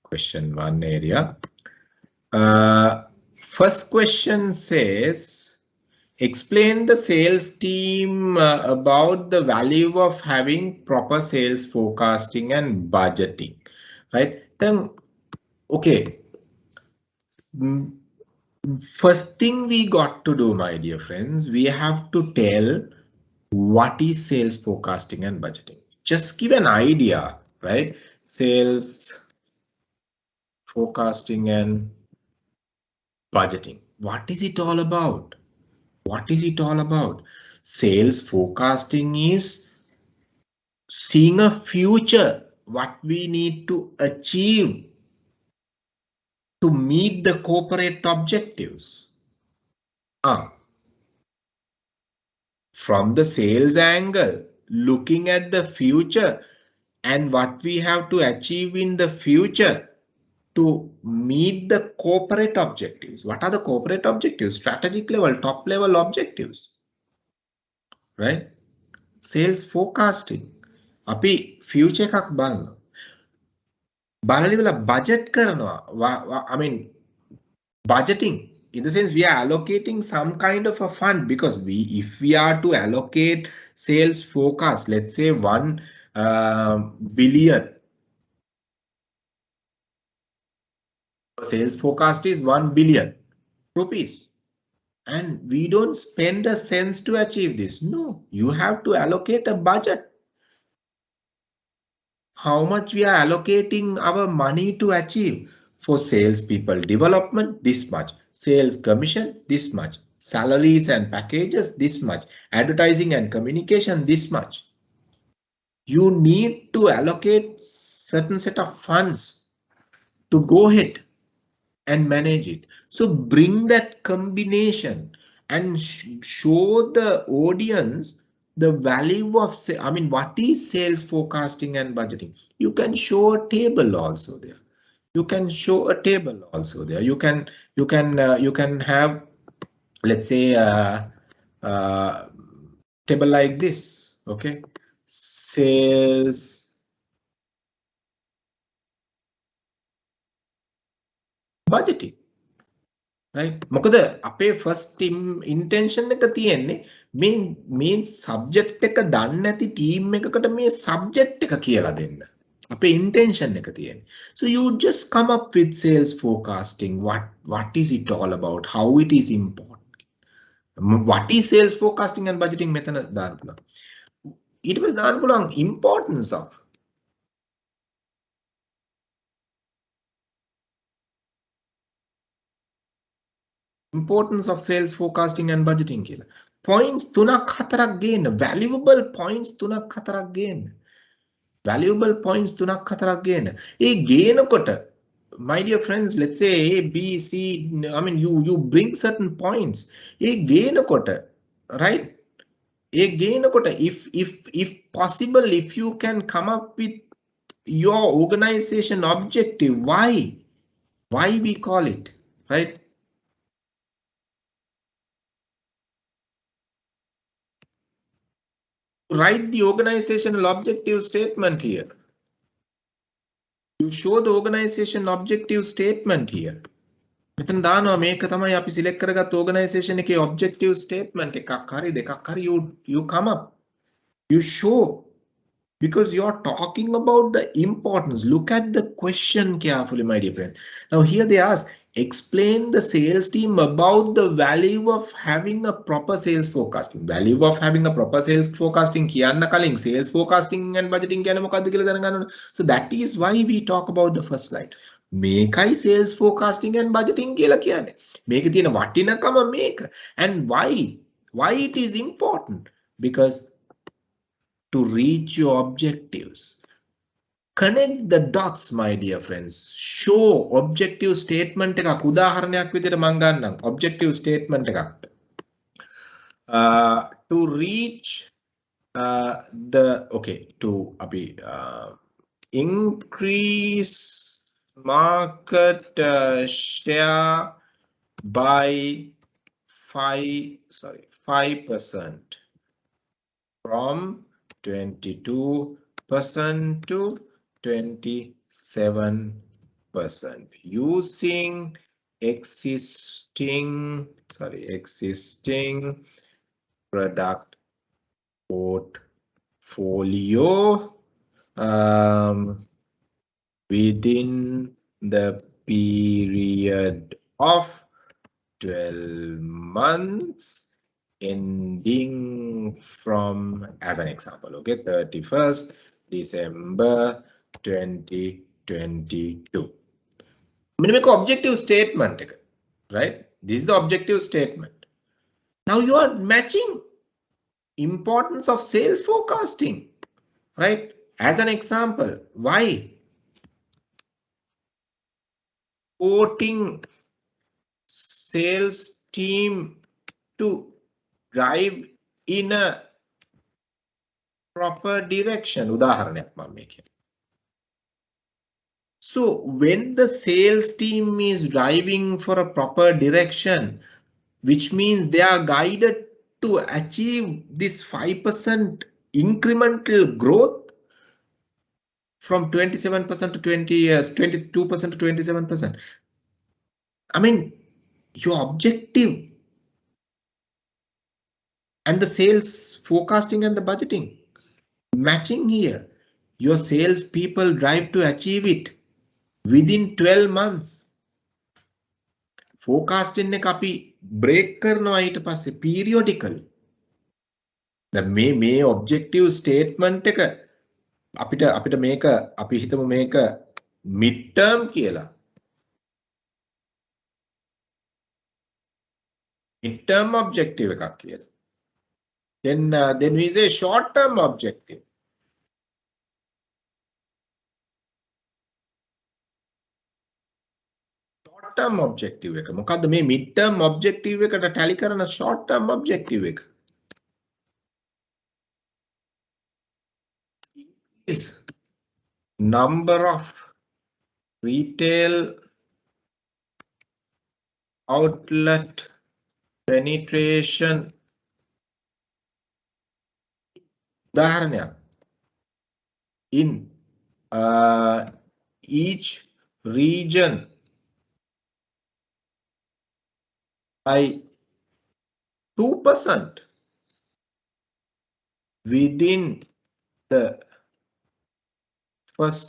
question one area. First question says, explain the sales team about the value of having proper sales forecasting and budgeting, right? Then, okay. First thing we got to do, my dear friends, we have to tell what is sales forecasting and budgeting. Just give an idea, right? Sales forecasting and budgeting. What is it all about? What is it all about? Sales forecasting is seeing a future, what we need to achieve to meet the corporate objectives. From the sales angle, looking at the future and what we have to achieve in the future to meet the corporate objectives. What are the corporate objectives? Strategic level, top level objectives, right? Sales forecasting. Api future එකක් බලනවා. බලලා budget කරනවා. I mean budgeting. In the sense we are allocating some kind of a fund, because if we are to allocate sales forecast, let's say 1 billion. Sales forecast is 1 billion rupees. And we don't spend a cent to achieve this. No, you have to allocate a budget. How much we are allocating our money to achieve? For salespeople development, this much. Sales commission, this much. Salaries and packages, this much. Advertising and communication, this much. You need to allocate certain set of funds to go ahead and manage it. So bring that combination and show the audience the value of, I mean, what is sales forecasting and budgeting? You can show a table also there. You can show a table also there. You can have, let's say, table like this. Okay, sales budgeting. Right? මොකද අපේ first intention එක තියෙන්නේ මේ subject එක දන්නේ නැති team එකකට මේ subject එක කියලා දෙන්න. අපේ intention එක තියෙන්නේ. So you just come up with sales forecasting. What is it all about? How it is important? What is sales forecasting and budgeting මෙතන දාන්න පුළුවන්. ඊට පස්සේ දාන්න පුළුවන් importance of sales forecasting and budgeting කියලා. Points 3ක් 4ක් ගේන්න. Valuable points 3ක් 4ක් ගේන්න. Valuable points 3ක් 4ක් ගේන්න. ඒ ගේනකොට, my dear friends, let's say A, B, C, I mean you bring certain points. A ගේනකොට, right? A ගේනකොට if possible, if you can come up with your organization objective, why we call it, right? Write the organizational objective statement here. You show the organization objective statement here. මෙතන දානවා මේක තමයි අපි select කරගත් organization එකේ objective statement එකක් හරි දෙකක් හරි you come up. You show, because you are talking about the importance. Look at the question carefully, my dear friend. Now here they ask, explain the sales team about the value of having a proper sales forecasting. Value of having a proper sales forecasting කියන්න කලින් sales forecasting and budgeting කියන්නේ මොකක්ද කියලා දැනගන්න ඕනේ. So that is why we talk about the first slide. මේකයි sales forecasting and budgeting කියලා කියන්නේ. මේකේ තියෙන වටිනකම මේක. And why it is important? Because to reach your objectives, connect the dots, my dear friends. Show objective statement එකක් උදාහරණයක් විදිහට මම ගන්නම්. Objective statement එකක්. To reach to increase market share by 5% from 22% to 27% using existing product portfolio within the period of 12 months ending from, as an example, okay, 31st December 2022. Make objective statement, right? This is the objective statement. Now you are matching importance of sales forecasting, right? As an example, why? Supporting sales team to drive in a proper direction. උදාහරණයක් මම මේ කියන්නේ. So when the sales team is driving for a proper direction, which means they are guided to achieve this 5% incremental growth from 27% to 22% to 27%. I mean, your objective and the sales forecasting and the budgeting matching here. Your sales people drive to achieve it within 12 months. Forecasting එක අපි break කරනවා ඊට පස්සේ periodically. දැන් මේ objective statement එක අපිට මේක අපි හිතමු මේක mid term කියලා. Mid term objective එකක් කියලා. Then we say short term objective. Short term objective එක. මොකද්ද මේ mid term objective එකට tally කරන short term objective එක? Is number of retail outlet penetration. උදාහරණයක්. In each region by 2% within the first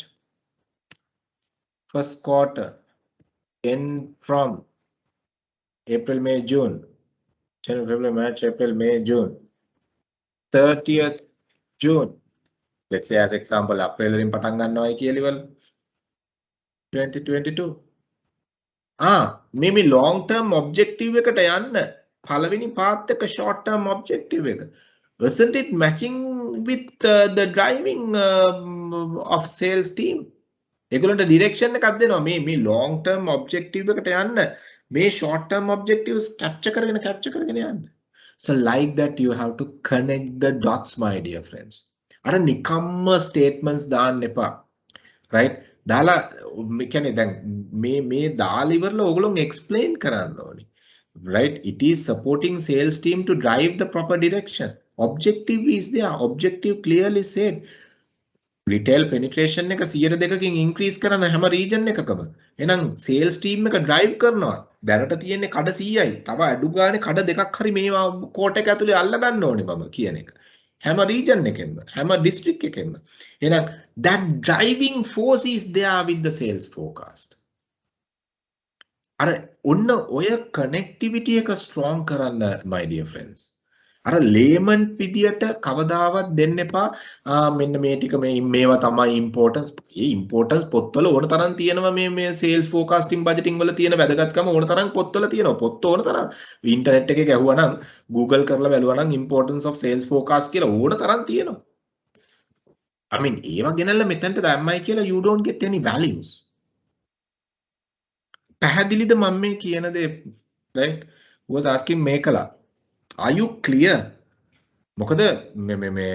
quarter, end from April, May, June, January, February, March, April, May, June, 30th June. Let's say as example, April වලින් පටන් ගන්නවායි කියලා 2022. මේ long term objective එකට යන්න පළවෙනි පාත් එක short term objective එක. Isn't it matching with the driving of sales team? ඒගොල්ලන්ට direction එකක් දෙනවා මේ long term objective එකට යන්න මේ short term objectives capture කරගෙන යන්න. So like that you have to connect the dots, my dear friends. අර නිකම්ම statements දාන්න එපා. Right? දාලා මේ කියන්නේ දැන් මේ දාලා ඉවරලා ඕගොල්ලෝ explain කරන්න ඕනේ. Right? It is supporting sales team to drive the proper direction. Objective is there. Objective clearly said. Retail penetration එක 102කින් increase කරන හැම region එකකම. එහෙනම් sales team එක drive කරනවා. දැනට තියෙන්නේ කඩ 100යි. තව අඩු ගානේ කඩ දෙකක් හරි මේ කෝට් එක ඇතුලේ අල්ල ගන්න ඕනේ මම කියන එක. හැම region එකෙන්ම, හැම district එකෙන්ම. එහෙනම් that driving force is there with the sales forecast. අර ඔන්න ඔය connectivity එක strong කරන්න my dear friends. අර layman විදියට කවදාවත් දෙන්න එපා මෙන්න මේ ටික මේවා තමයි importance. මේ importance පොත්වල ඕන තරම් තියෙනවා මේ sales forecasting budgeting වල තියෙන වැදගත්කම ඕන තරම් පොත්වල තියෙනවා. පොත් ඕන තරම් ඉන්ටර්නෙට් එකේ ගැහුවා නම් Google කරලා බැලුවා නම් importance of sales forecast කියලා ඕන තරම් තියෙනවා. I mean ඒවා ගෙනල්ලා මෙතනට දැම්මයි කියලා you don't get any values. පැහැදිලිද මම මේ කියන දේ? Right? Was asking මේකලා. Are you clear? මොකද මේ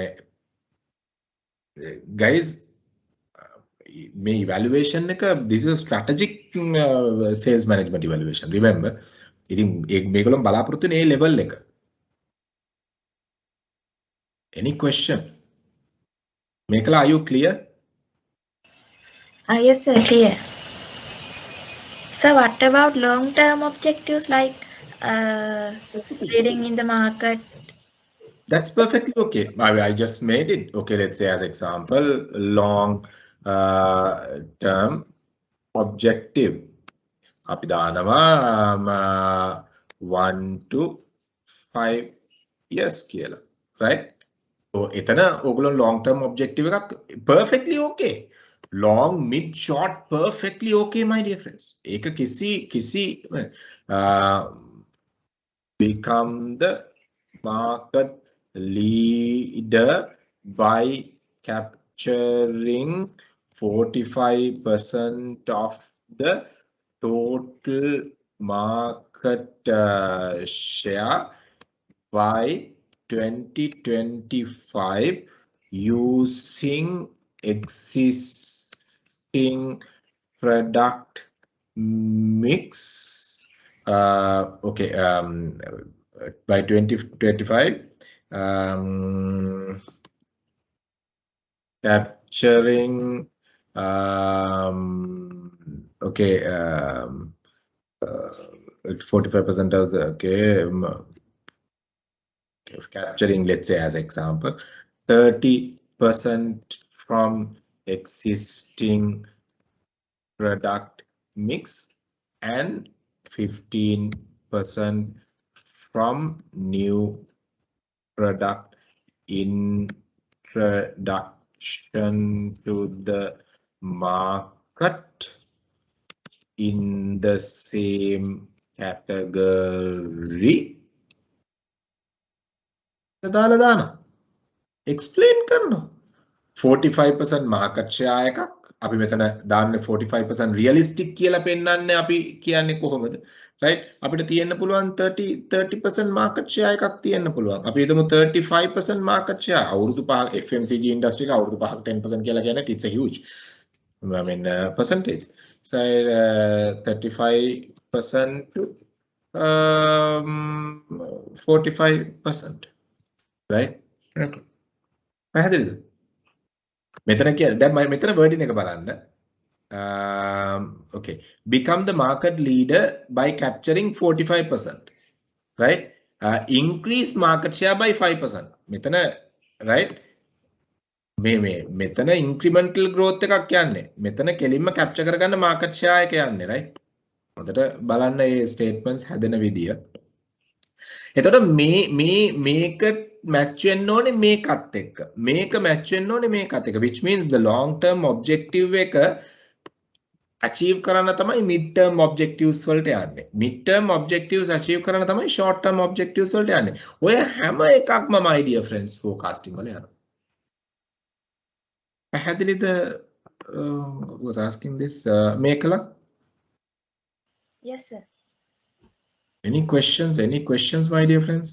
guys මේ evaluation එක, this is a strategic sales management evaluation, remember. ඉතින් මේගොල්ලෝ බලාපොරොත්තු වෙන ඒ level එක. Any question? Mekala, are you clear? Yes, sir, clear. So what about long-term objectives like trading in the market? That's perfectly okay. I just made it. Okay, let's say as example, long term objective. අපි දානවා 1 to 5 years කියලා. Right? So එතන ඕගොල්ලෝ long term objective එකක් perfectly okay. Long, mid, short, perfectly okay, my dear friends. ඒක කිසි become the market leader by capturing 45% of the total market share by 2025 using existing product mix. Okay, by 2025, capturing 45% of the capturing, let's say as example, 30% from existing product mix and 15% from new product introduction to the market in the same category. Explain karno. 45% market share එකක් අපි මෙතන දාන්නේ 45% realistic කියලා පෙන්නන්නේ අපි කියන්නේ කොහොමද? right? අපිට තියෙන්න පුළුවන් 30% market share එකක් තියෙන්න පුළුවන්. අපි හිතමු 35% market share. අවුරුදු 5 FMCG industry එක අවුරුදු 5ක 10% කියලා කියන්නේ it's a huge percentage. So 35% to 45%. Right? පැහැදිලිද? මෙතන කියන්නේ දැන් මම මෙතන wording එක බලන්න. Okay, become the market leader by capturing 45%, right? Increase market share by 5%. මෙතන right? මෙතන incremental growth එකක් කියන්නේ. මෙතන කෙලින්ම capture කරගන්න market share එක යන්නේ, right? හොඳට බලන්න මේ statements හැදෙන විදිය. එතකොට මේක match වෙන්න ඕනේ මේකත් එක්ක. මේක match වෙන්න ඕනේ මේකත් එක්ක, which means the long term objective එක achieve කරන්න තමයි mid term objectives වලට යන්නේ. Mid term objectives achieve කරන්න තමයි short term objectives වලට යන්නේ. ඔය හැම එකක්ම my dear friends forecasting වල යනවා. පැහැදිලිද? Was asking this Mekala? Yes, sir. Any questions my dear friends?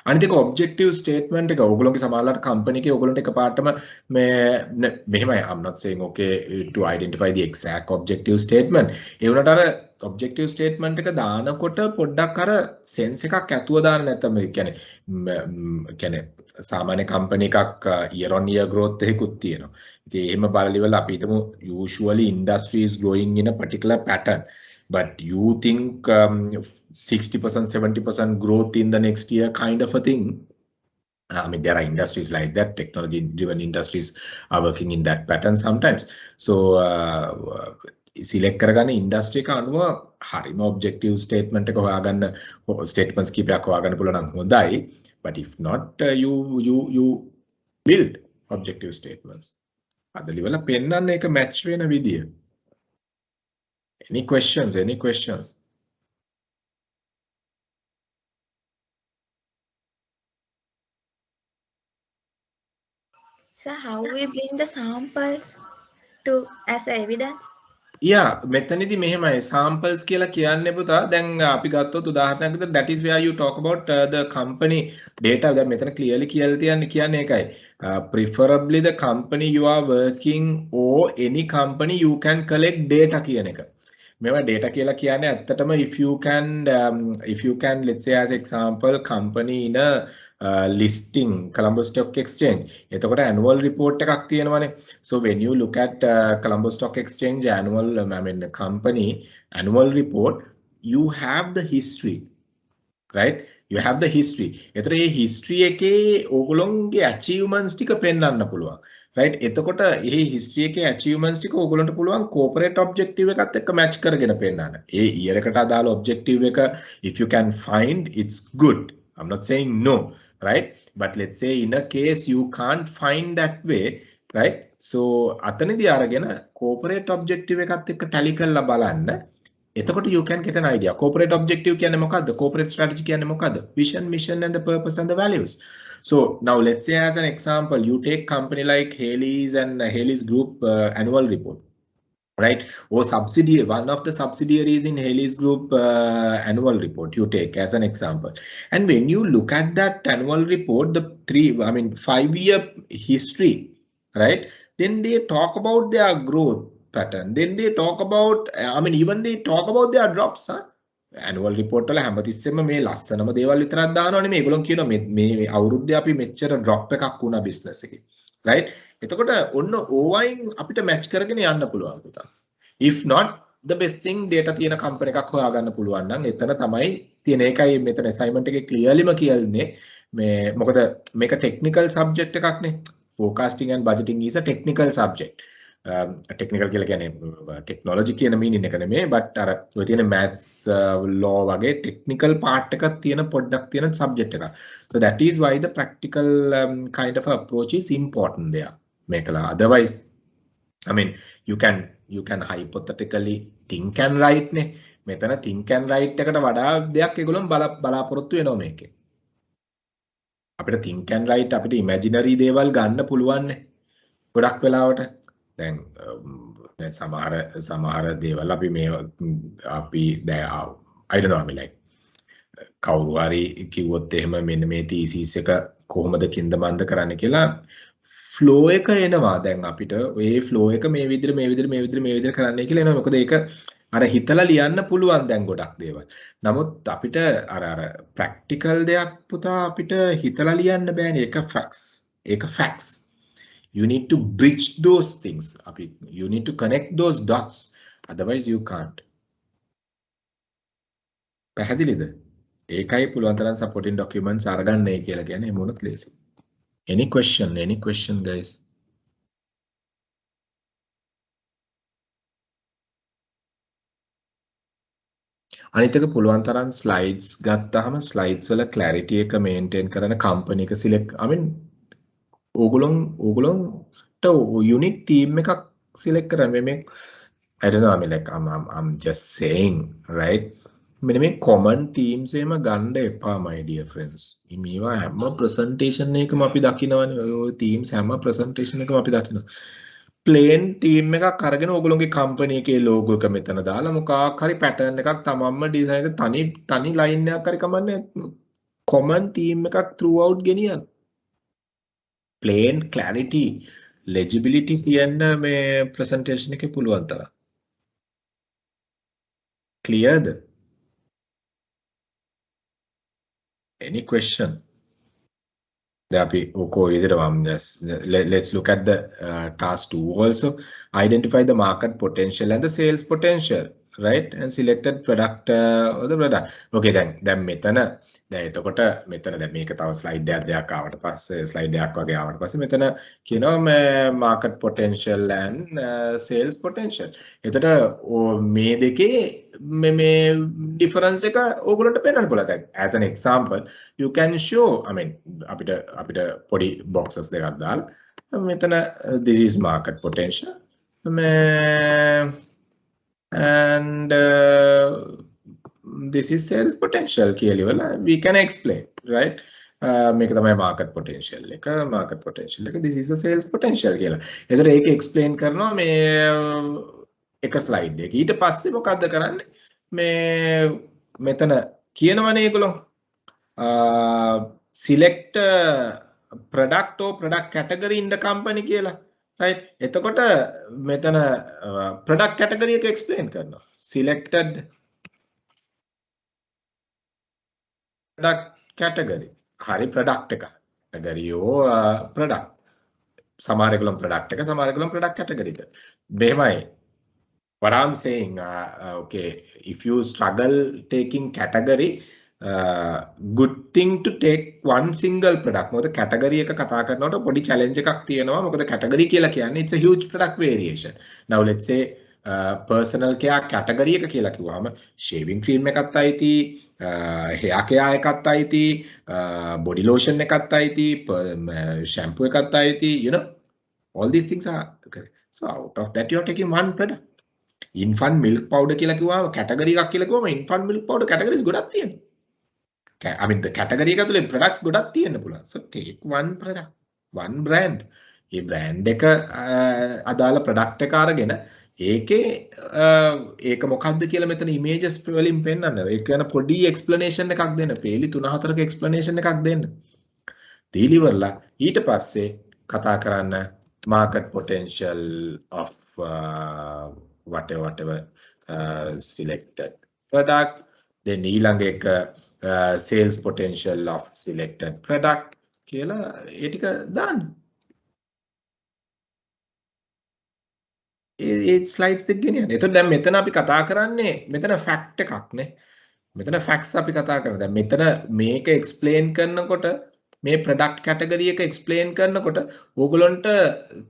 අනිත් එක objective statement එක ඕගොල්ලෝගේ සමහරලාට company එකේ ඕගොල්ලන්ට එකපාරටම මෙහෙමයි, I'm not saying okay to identify the exact objective statement. ඒ වුණාට අර objective statement එක දානකොට පොඩ්ඩක් අර sense එකක් ඇතුව දාන්න නැත්නම් ඒ කියන්නේ සාමාන්‍ය company එකක් year on year growth එකකුත් තියෙනවා. ඉතින් එහෙම බලලිවල අපි හිතමු usually industry is growing in a particular pattern. But you think 60%, 70% growth in the next year kind of a thing. I mean, there are industries like that. Technology-driven industries are working in that pattern sometimes. So, select කරගන්න industry එක අනුව හරිම objective statement එක හොයාගන්න statements කීපයක් හොයාගන්න පුළුවන් නම් හොඳයි. But if not, you build objective statements. අද level පෙන්නන්න එක match වෙන විදිය. Any questions? So how we bring the samples to as evidence? Yeah, මෙතනදී මෙහෙමයි samples කියලා කියන්නේ පුතා. දැන් අපි ගත්තොත් උදාහරණයක් විදිහට that is where you talk about the company data. දැන් මෙතන clearly කියලා කියන්නේ ඒකයි. Preferably the company you are working or any company you can collect data කියන එක. මේවා data කියලා කියන්නේ ඇත්තටම if you can let's say as example company in a listing Colombo Stock Exchange. එතකොට annual report එකක් තියෙනවානේ. So when you look at Colombo Stock Exchange annual the company annual report, you have the history, right? You have the history. එතකොට මේ history එකේ ඕගොල්ලෝගේ achievements ටික පෙන්වන්න පුළුවන්. right? එතකොට මේ history එකේ achievements ටික ඕගොල්ලන්ට පුළුවන් corporate objective එකත් එක්ක match කරගෙන පෙන්වන්න. ඒ year එකට අදාළ objective එක if you can find, it's good. I'm not saying no, right? But let's say in a case you can't find that way, right? So අතනදී අරගෙන corporate objective එකත් එක්ක tally කරලා බලන්න. එතකොට you can get an idea. Corporate objective කියන්නේ මොකද්ද? Corporate strategy කියන්නේ මොකද්ද? Vision, mission and the purpose and the values. So now let's say as an example, you take company like Haley's and Haley's Group annual report, right? Or subsidiary, one of the subsidiaries in Haley's Group annual report you take as an example. And when you look at that annual report, the 5-year history, right? Then they talk about their growth pattern. Then they talk about, even they talk about their drops. Annual report වල හැමතිස්සෙම මේ ලස්සනම දේවල් විතරක් දානවනේ මේගොල්ලෝ කියනවා මේ අවුරුද්දේ අපි මෙච්චර drop එකක් වුණා business එකේ. right? එතකොට ඔන්න ඕවයින් අපිට match කරගෙන යන්න පුළුවන් පුතා. If not, the best thing data තියෙන company එකක් හොයාගන්න පුළුවන් නම් එතන තමයි තියෙන එකයි මෙතන assignment එකේ clearlyම කියන්නේ මේ මොකද මේක technical subject එකක්නේ. Forecasting and budgeting is a technical subject. Technical කියලා කියන්නේ technology කියන meaning එක නෙමෙයි, but අර ඔය තියෙන maths law වගේ technical part එකක් තියෙන පොඩ්ඩක් තියෙන subject එකක්. So that is why the practical kind of approach is important there. මේකලා otherwise you can hypothetically think and write නේ. මෙතන think and write එකට වඩා දෙයක් ඒගොල්ලොන් බලාපොරොත්තු වෙනවා මේකේ. අපිට think and write අපිට imaginary දේවල් ගන්න පුළුවන් නේ. ගොඩක් වෙලාවට දැන් සමහර දේවල් අපි I don't know like කවුරු හරි කිව්වොත් එහෙම මෙන්න මේ thesis එක කොහොමද කින්දමන්ද කරන්න කියලා flow එක එනවා. දැන් අපිට ඔය flow එක මේ විදිහට කරන්නයි කියලා එනවා. මොකද ඒක අර හිතලා ලියන්න පුළුවන් දැන් ගොඩක් දේවල්. නමුත් අපිට අර practical දෙයක් පුතා අපිට හිතලා ලියන්න බෑනේ. ඒක facts. You need to bridge those things. You need to connect those dots. Otherwise, you can't. පැහැදිලිද? ඒකයි පුළුවන් තරම් supporting documents අරගන්නයි කියලා කියන්නේ මොනොත් ලේසි. Any question, guys? අනිත් එක පුළුවන් තරම් slides ගත්තාම slides වල clarity එක maintain කරන company එක select ඕගොල්ලොන්ට unique team එකක් select කරන්න මේ I don't know like I'm just saying, right? මෙන්න මේ common themes එහෙම ගන්න එපා my dear friends. මේවා හැම presentation එකකම අපි දකිනවනේ ඔය themes හැම presentation එකකම අපි දකිනවා. plain theme එකක් අරගෙන ඕගොල්ලෝගේ company එකේ logo එක මෙතන දාලා මොකක් හරි pattern එකක් තමන්ම design එක තනි line එකක් හරි කමන්නේ common theme එකක් throughout ගෙනියන්න. plain clarity legibility තියන්න මේ presentation එකේ පුළුවන් තරම්. cleared? Any question? Let's look at the task 2 also. Identify the market potential and the sales potential, right? And selected product or the product. Okay, then metana. එතකොට මෙතන දැන් මේක තව ස්ලයිඩ් එකක් ආවට පස්සේ ස්ලයිඩ් එකක් වගේ ආවට පස්සේ මෙතන කියනවා market potential and sales potential. එතකොට මේ දෙකේ මේ difference එක ඕගොල්ලන්ට පෙන්වන්න පුළුවන්. දැන් as an example you can show අපිට පොඩි boxes දෙකක් දාලා මෙතන this is market potential and this is sales potential කියලා we can explain, right? මේක තමයි market potential එක this is a sales potential කියලා. එතකොට ඒක explain කරනවා මේ එක ස්ලයිඩ් එක. ඊට පස්සේ මොකද්ද කරන්නේ? මෙතන කියනවනේ ඒගොල්ලෝ select product or product category in the company කියලා. right? එතකොට මෙතන product category එක explain කරනවා. selected product category. හරි product එක. category product. සමහර එකලම් product එක, සමහර එකලම් product category එක. මෙහෙමයි. What I'm saying, okay, if you struggle taking category, good thing to take one single product. මොකද category එක කතා කරනකොට පොඩි challenge එකක් තියෙනවා. මොකද category කියලා කියන්නේ it's a huge product variation. Now let's say personal care category එක කියලා කිව්වම shaving cream එකත් අයිති, hair care එකත් අයිති, body lotion එකත් අයිති, shampoo එකත් අයිති, you know, all these things are okay. So out of that you are taking one product. Infant milk powder කියලා කිව්වම category එකක් කියලා කිව්වම infant milk powder categories ගොඩක් තියෙනවා. I mean the category එක ඇතුලේ products ගොඩක් තියෙන්න පුළුවන්. So take one product, one brand. මේ brand එක අදාළ product එක අරගෙන ඒකේ ඒක මොකක්ද කියලා මෙතන images වලින් පෙන්නන්න. ඒක ගැන පොඩි explanation එකක් දෙන්න. පේලි 3-4ක explanation එකක් දෙන්න. දීලි වරලා ඊට පස්සේ කතා කරන්න market potential of whatever selected product, then ඊළඟ එක sales potential of selected product කියලා ඒ ටික දාන්න. ඒ slides දෙක ගෙනියන්න. එතකොට දැන් මෙතන අපි කතා කරන්නේ මෙතන fact එකක් නේ. මෙතන facts අපි කතා කරනවා. දැන් මෙතන මේක explain කරනකොට මේ product category එක explain කරනකොට ඕගොල්ලන්ට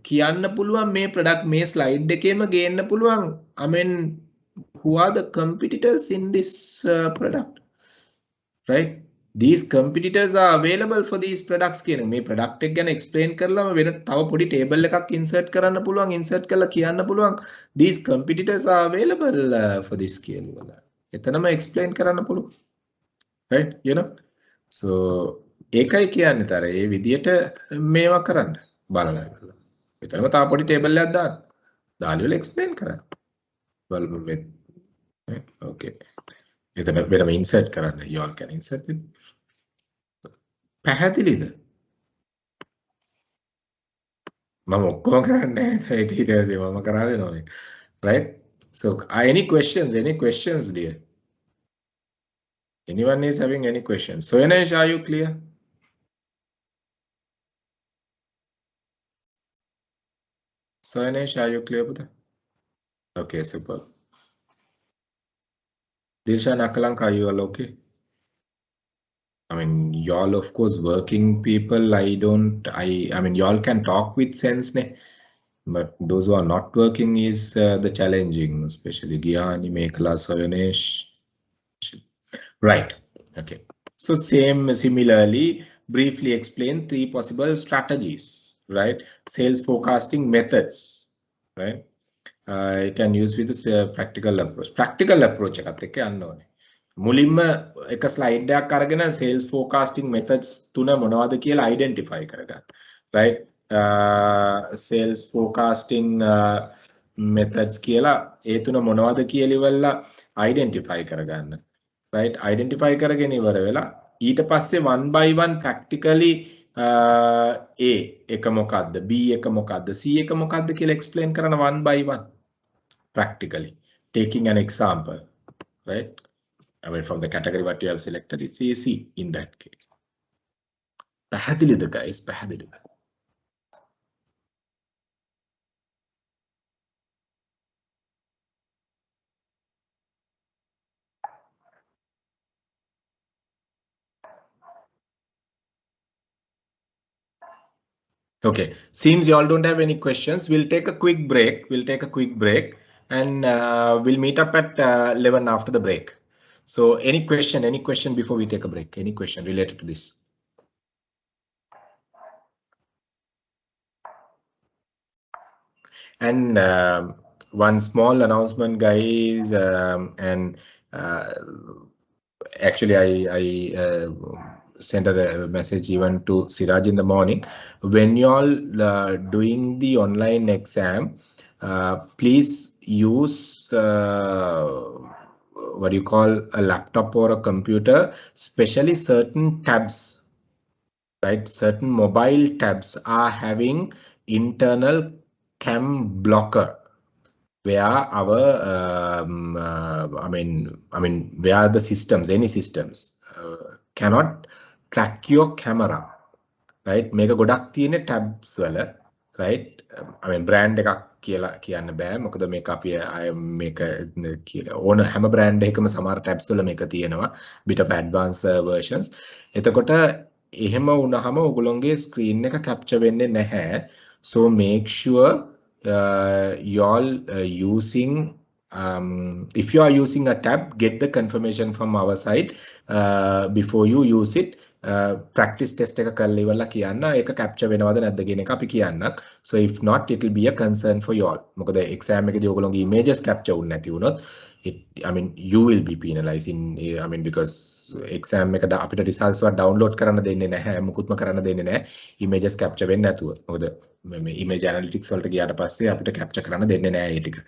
කියන්න පුළුවන් මේ product මේ slide එකේම ගේන්න පුළුවන්. I mean who are the competitors in this product, right? These competitors are available for these products කියන මේ product එක ගැන explain කරලාම වෙන තව පොඩි table එකක් insert කරන්න පුළුවන්. insert කරලා කියන්න පුළුවන් these competitors are available for this කියලා. එතනම explain කරන්න පුළුවන්, right? You know, so ඒකයි කියන්නේ තර ඒ විදියට මේවා කරන්න බලලා ඉවරලා. එතනම තව පොඩි ටේබල් එකක් දාන්න. දාලි වල එක්ස්ප්ලেইন කරන්න. බලමු මේ okay. එතන වෙනම ඉන්සර්ට් කරන්න. you all can insert it. පැහැදිලිද? මම ඔක්කොම කරන්නේ නැහැ. ඊට ඉතින් මම කරා දෙනවා. Right? So any questions dear? Anyone is having any questions? So Yanesh, are you clear? So Yanesh, are you clear with that? Okay, super. Disha Nakalank, are you all okay? I mean, y'all of course working people. I mean, y'all can talk with sense, ne? But those who are not working is the challenging, especially Gyani, Mekala, Soyanesh. Right. Okay. So similarly, briefly explain 3 possible strategies. Right? Sales forecasting methods. Right? You can use with this practical approach. Practical approach එකත් එක්ක යන්න ඕනේ. මුලින්ම එක slide එකක් අරගෙන sales forecasting methods 3 මොනවද කියලා identify කරගන්න. Right? Sales forecasting methods කියලා ඒ 3 මොනවද කියලා ඉවරලා identify කරගන්න. Right? Identify කරගෙන ඉවර වෙලා ඊට පස්සේ one by one practically A එක මොකක්ද, B එක මොකක්ද, C එක මොකක්ද කියලා explain කරන one by one practically taking an example, right? I mean from the category what you have selected, it's AC in that case. පැහැදිලිද guys? පැහැදිලිද? Okay, seems you all don't have any questions. We'll take a quick break. And we'll meet up at 11 after the break. So any question before we take a break? Any question related to this? And one small announcement, guys, and actually I sent a message even to Siraj in the morning. When you all doing the online exam, please use what you call a laptop or a computer, especially certain tabs, right? Certain mobile tabs are having internal cam blocker, where our where the systems, any systems cannot track your camera, right? මේක ගොඩක් තියෙන tabs වල, right? I mean brand එකක් කියලා කියන්න බෑ, මොකද මේක අපි මේක කියලා ඕන හැම brand එකකම සමහර tabs වල මේක තියෙනවා, bit of advanced versions. එතකොට එහෙම වුණාම ඔයගොල්ලෝගේ screen එක capture වෙන්නේ නැහැ. So make sure you all using if you are using a tab, get the confirmation from our side before you use it. Practice test එක කරලා ඉවරලා කියන්න ඒක capture වෙනවද නැද්ද කියන එක අපි කියන්නක්. So if not, it will be a concern for you all. මොකද exam එකේදී ඔයගොල්ලෝගේ images capture වුනේ නැති වුණොත් you will be penalized in because exam එකට අපිට results වත් download කරන්න දෙන්නේ නැහැ, මුකුත්ම කරන්න දෙන්නේ නැහැ images capture වෙන්නේ නැතුව. මොකද මේ image analytics වලට ගියාට පස්සේ අපිට capture කරන්න දෙන්නේ නැහැ ඒ ටික.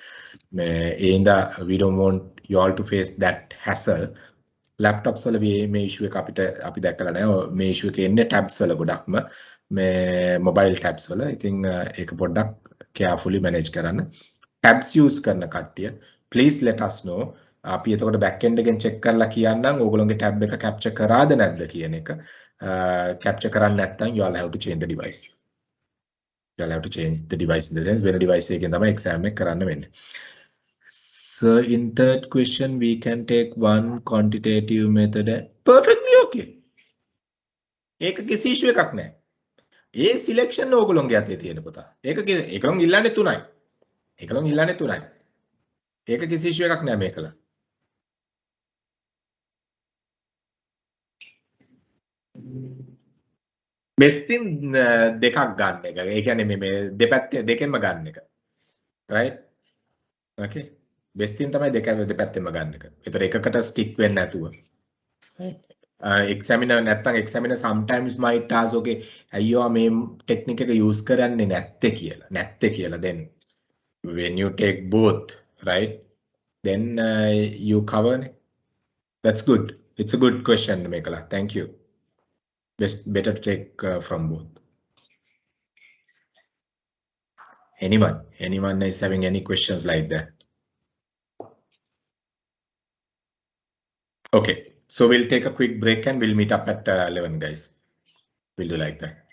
මේ ඒ හින්දා we don't want you all to face that hassle. Laptops වල මේ issue එක අපි දැක්කලා නැහැ. මේ issue එක එන්නේ tabs වල ගොඩක්ම, මේ mobile tabs වල. ඉතින් ඒක පොඩ්ඩක් carefully manage කරන්න. Tabs use කරන කට්ටිය please let us know. අපි එතකොට back end එකෙන් check කරලා කියන්නම් ඕගොල්ලෝගේ tab එක capture කරාද නැද්ද කියන එක. Capture කරන්නේ නැත්නම් you all have to change the device. You all have to change the device in the sense වෙන device එකකින් තමයි exam එක කරන්න වෙන්නේ. So in third question, we can take one quantitative method. Perfectly okay. ඒක කිසි issue එකක් නැහැ. ඒ selection ඕගොල්ලෝගේ අතේ තියෙන පුතා. ඒකලොන් ඉල්ලන්නේ 3යි. ඒකලොන් ඉල්ලන්නේ 3යි. ඒක කිසි issue එකක් නැහැ මේකල. best in දෙකක් ගන්න එක. ඒ කියන්නේ මේ දෙපැත්තේ දෙකෙන්ම ගන්න එක. Right? Okay. best in තමයි දෙපැත්තෙන්ම ගන්න එක. ඒතර එකකට stick වෙන්නේ නැතුව. Examiner නැත්තම් examiner sometimes might ask okay අයියෝ මේ technique එක use කරන්නේ නැත්තේ කියලා. Then when you take both, right, then you cover it. That's good. It's a good question, Mekala. Thank you. Better to take from both. Anyone is having any questions like that? Okay, so we'll take a quick break and we'll meet up at 11, guys. We'll do like that.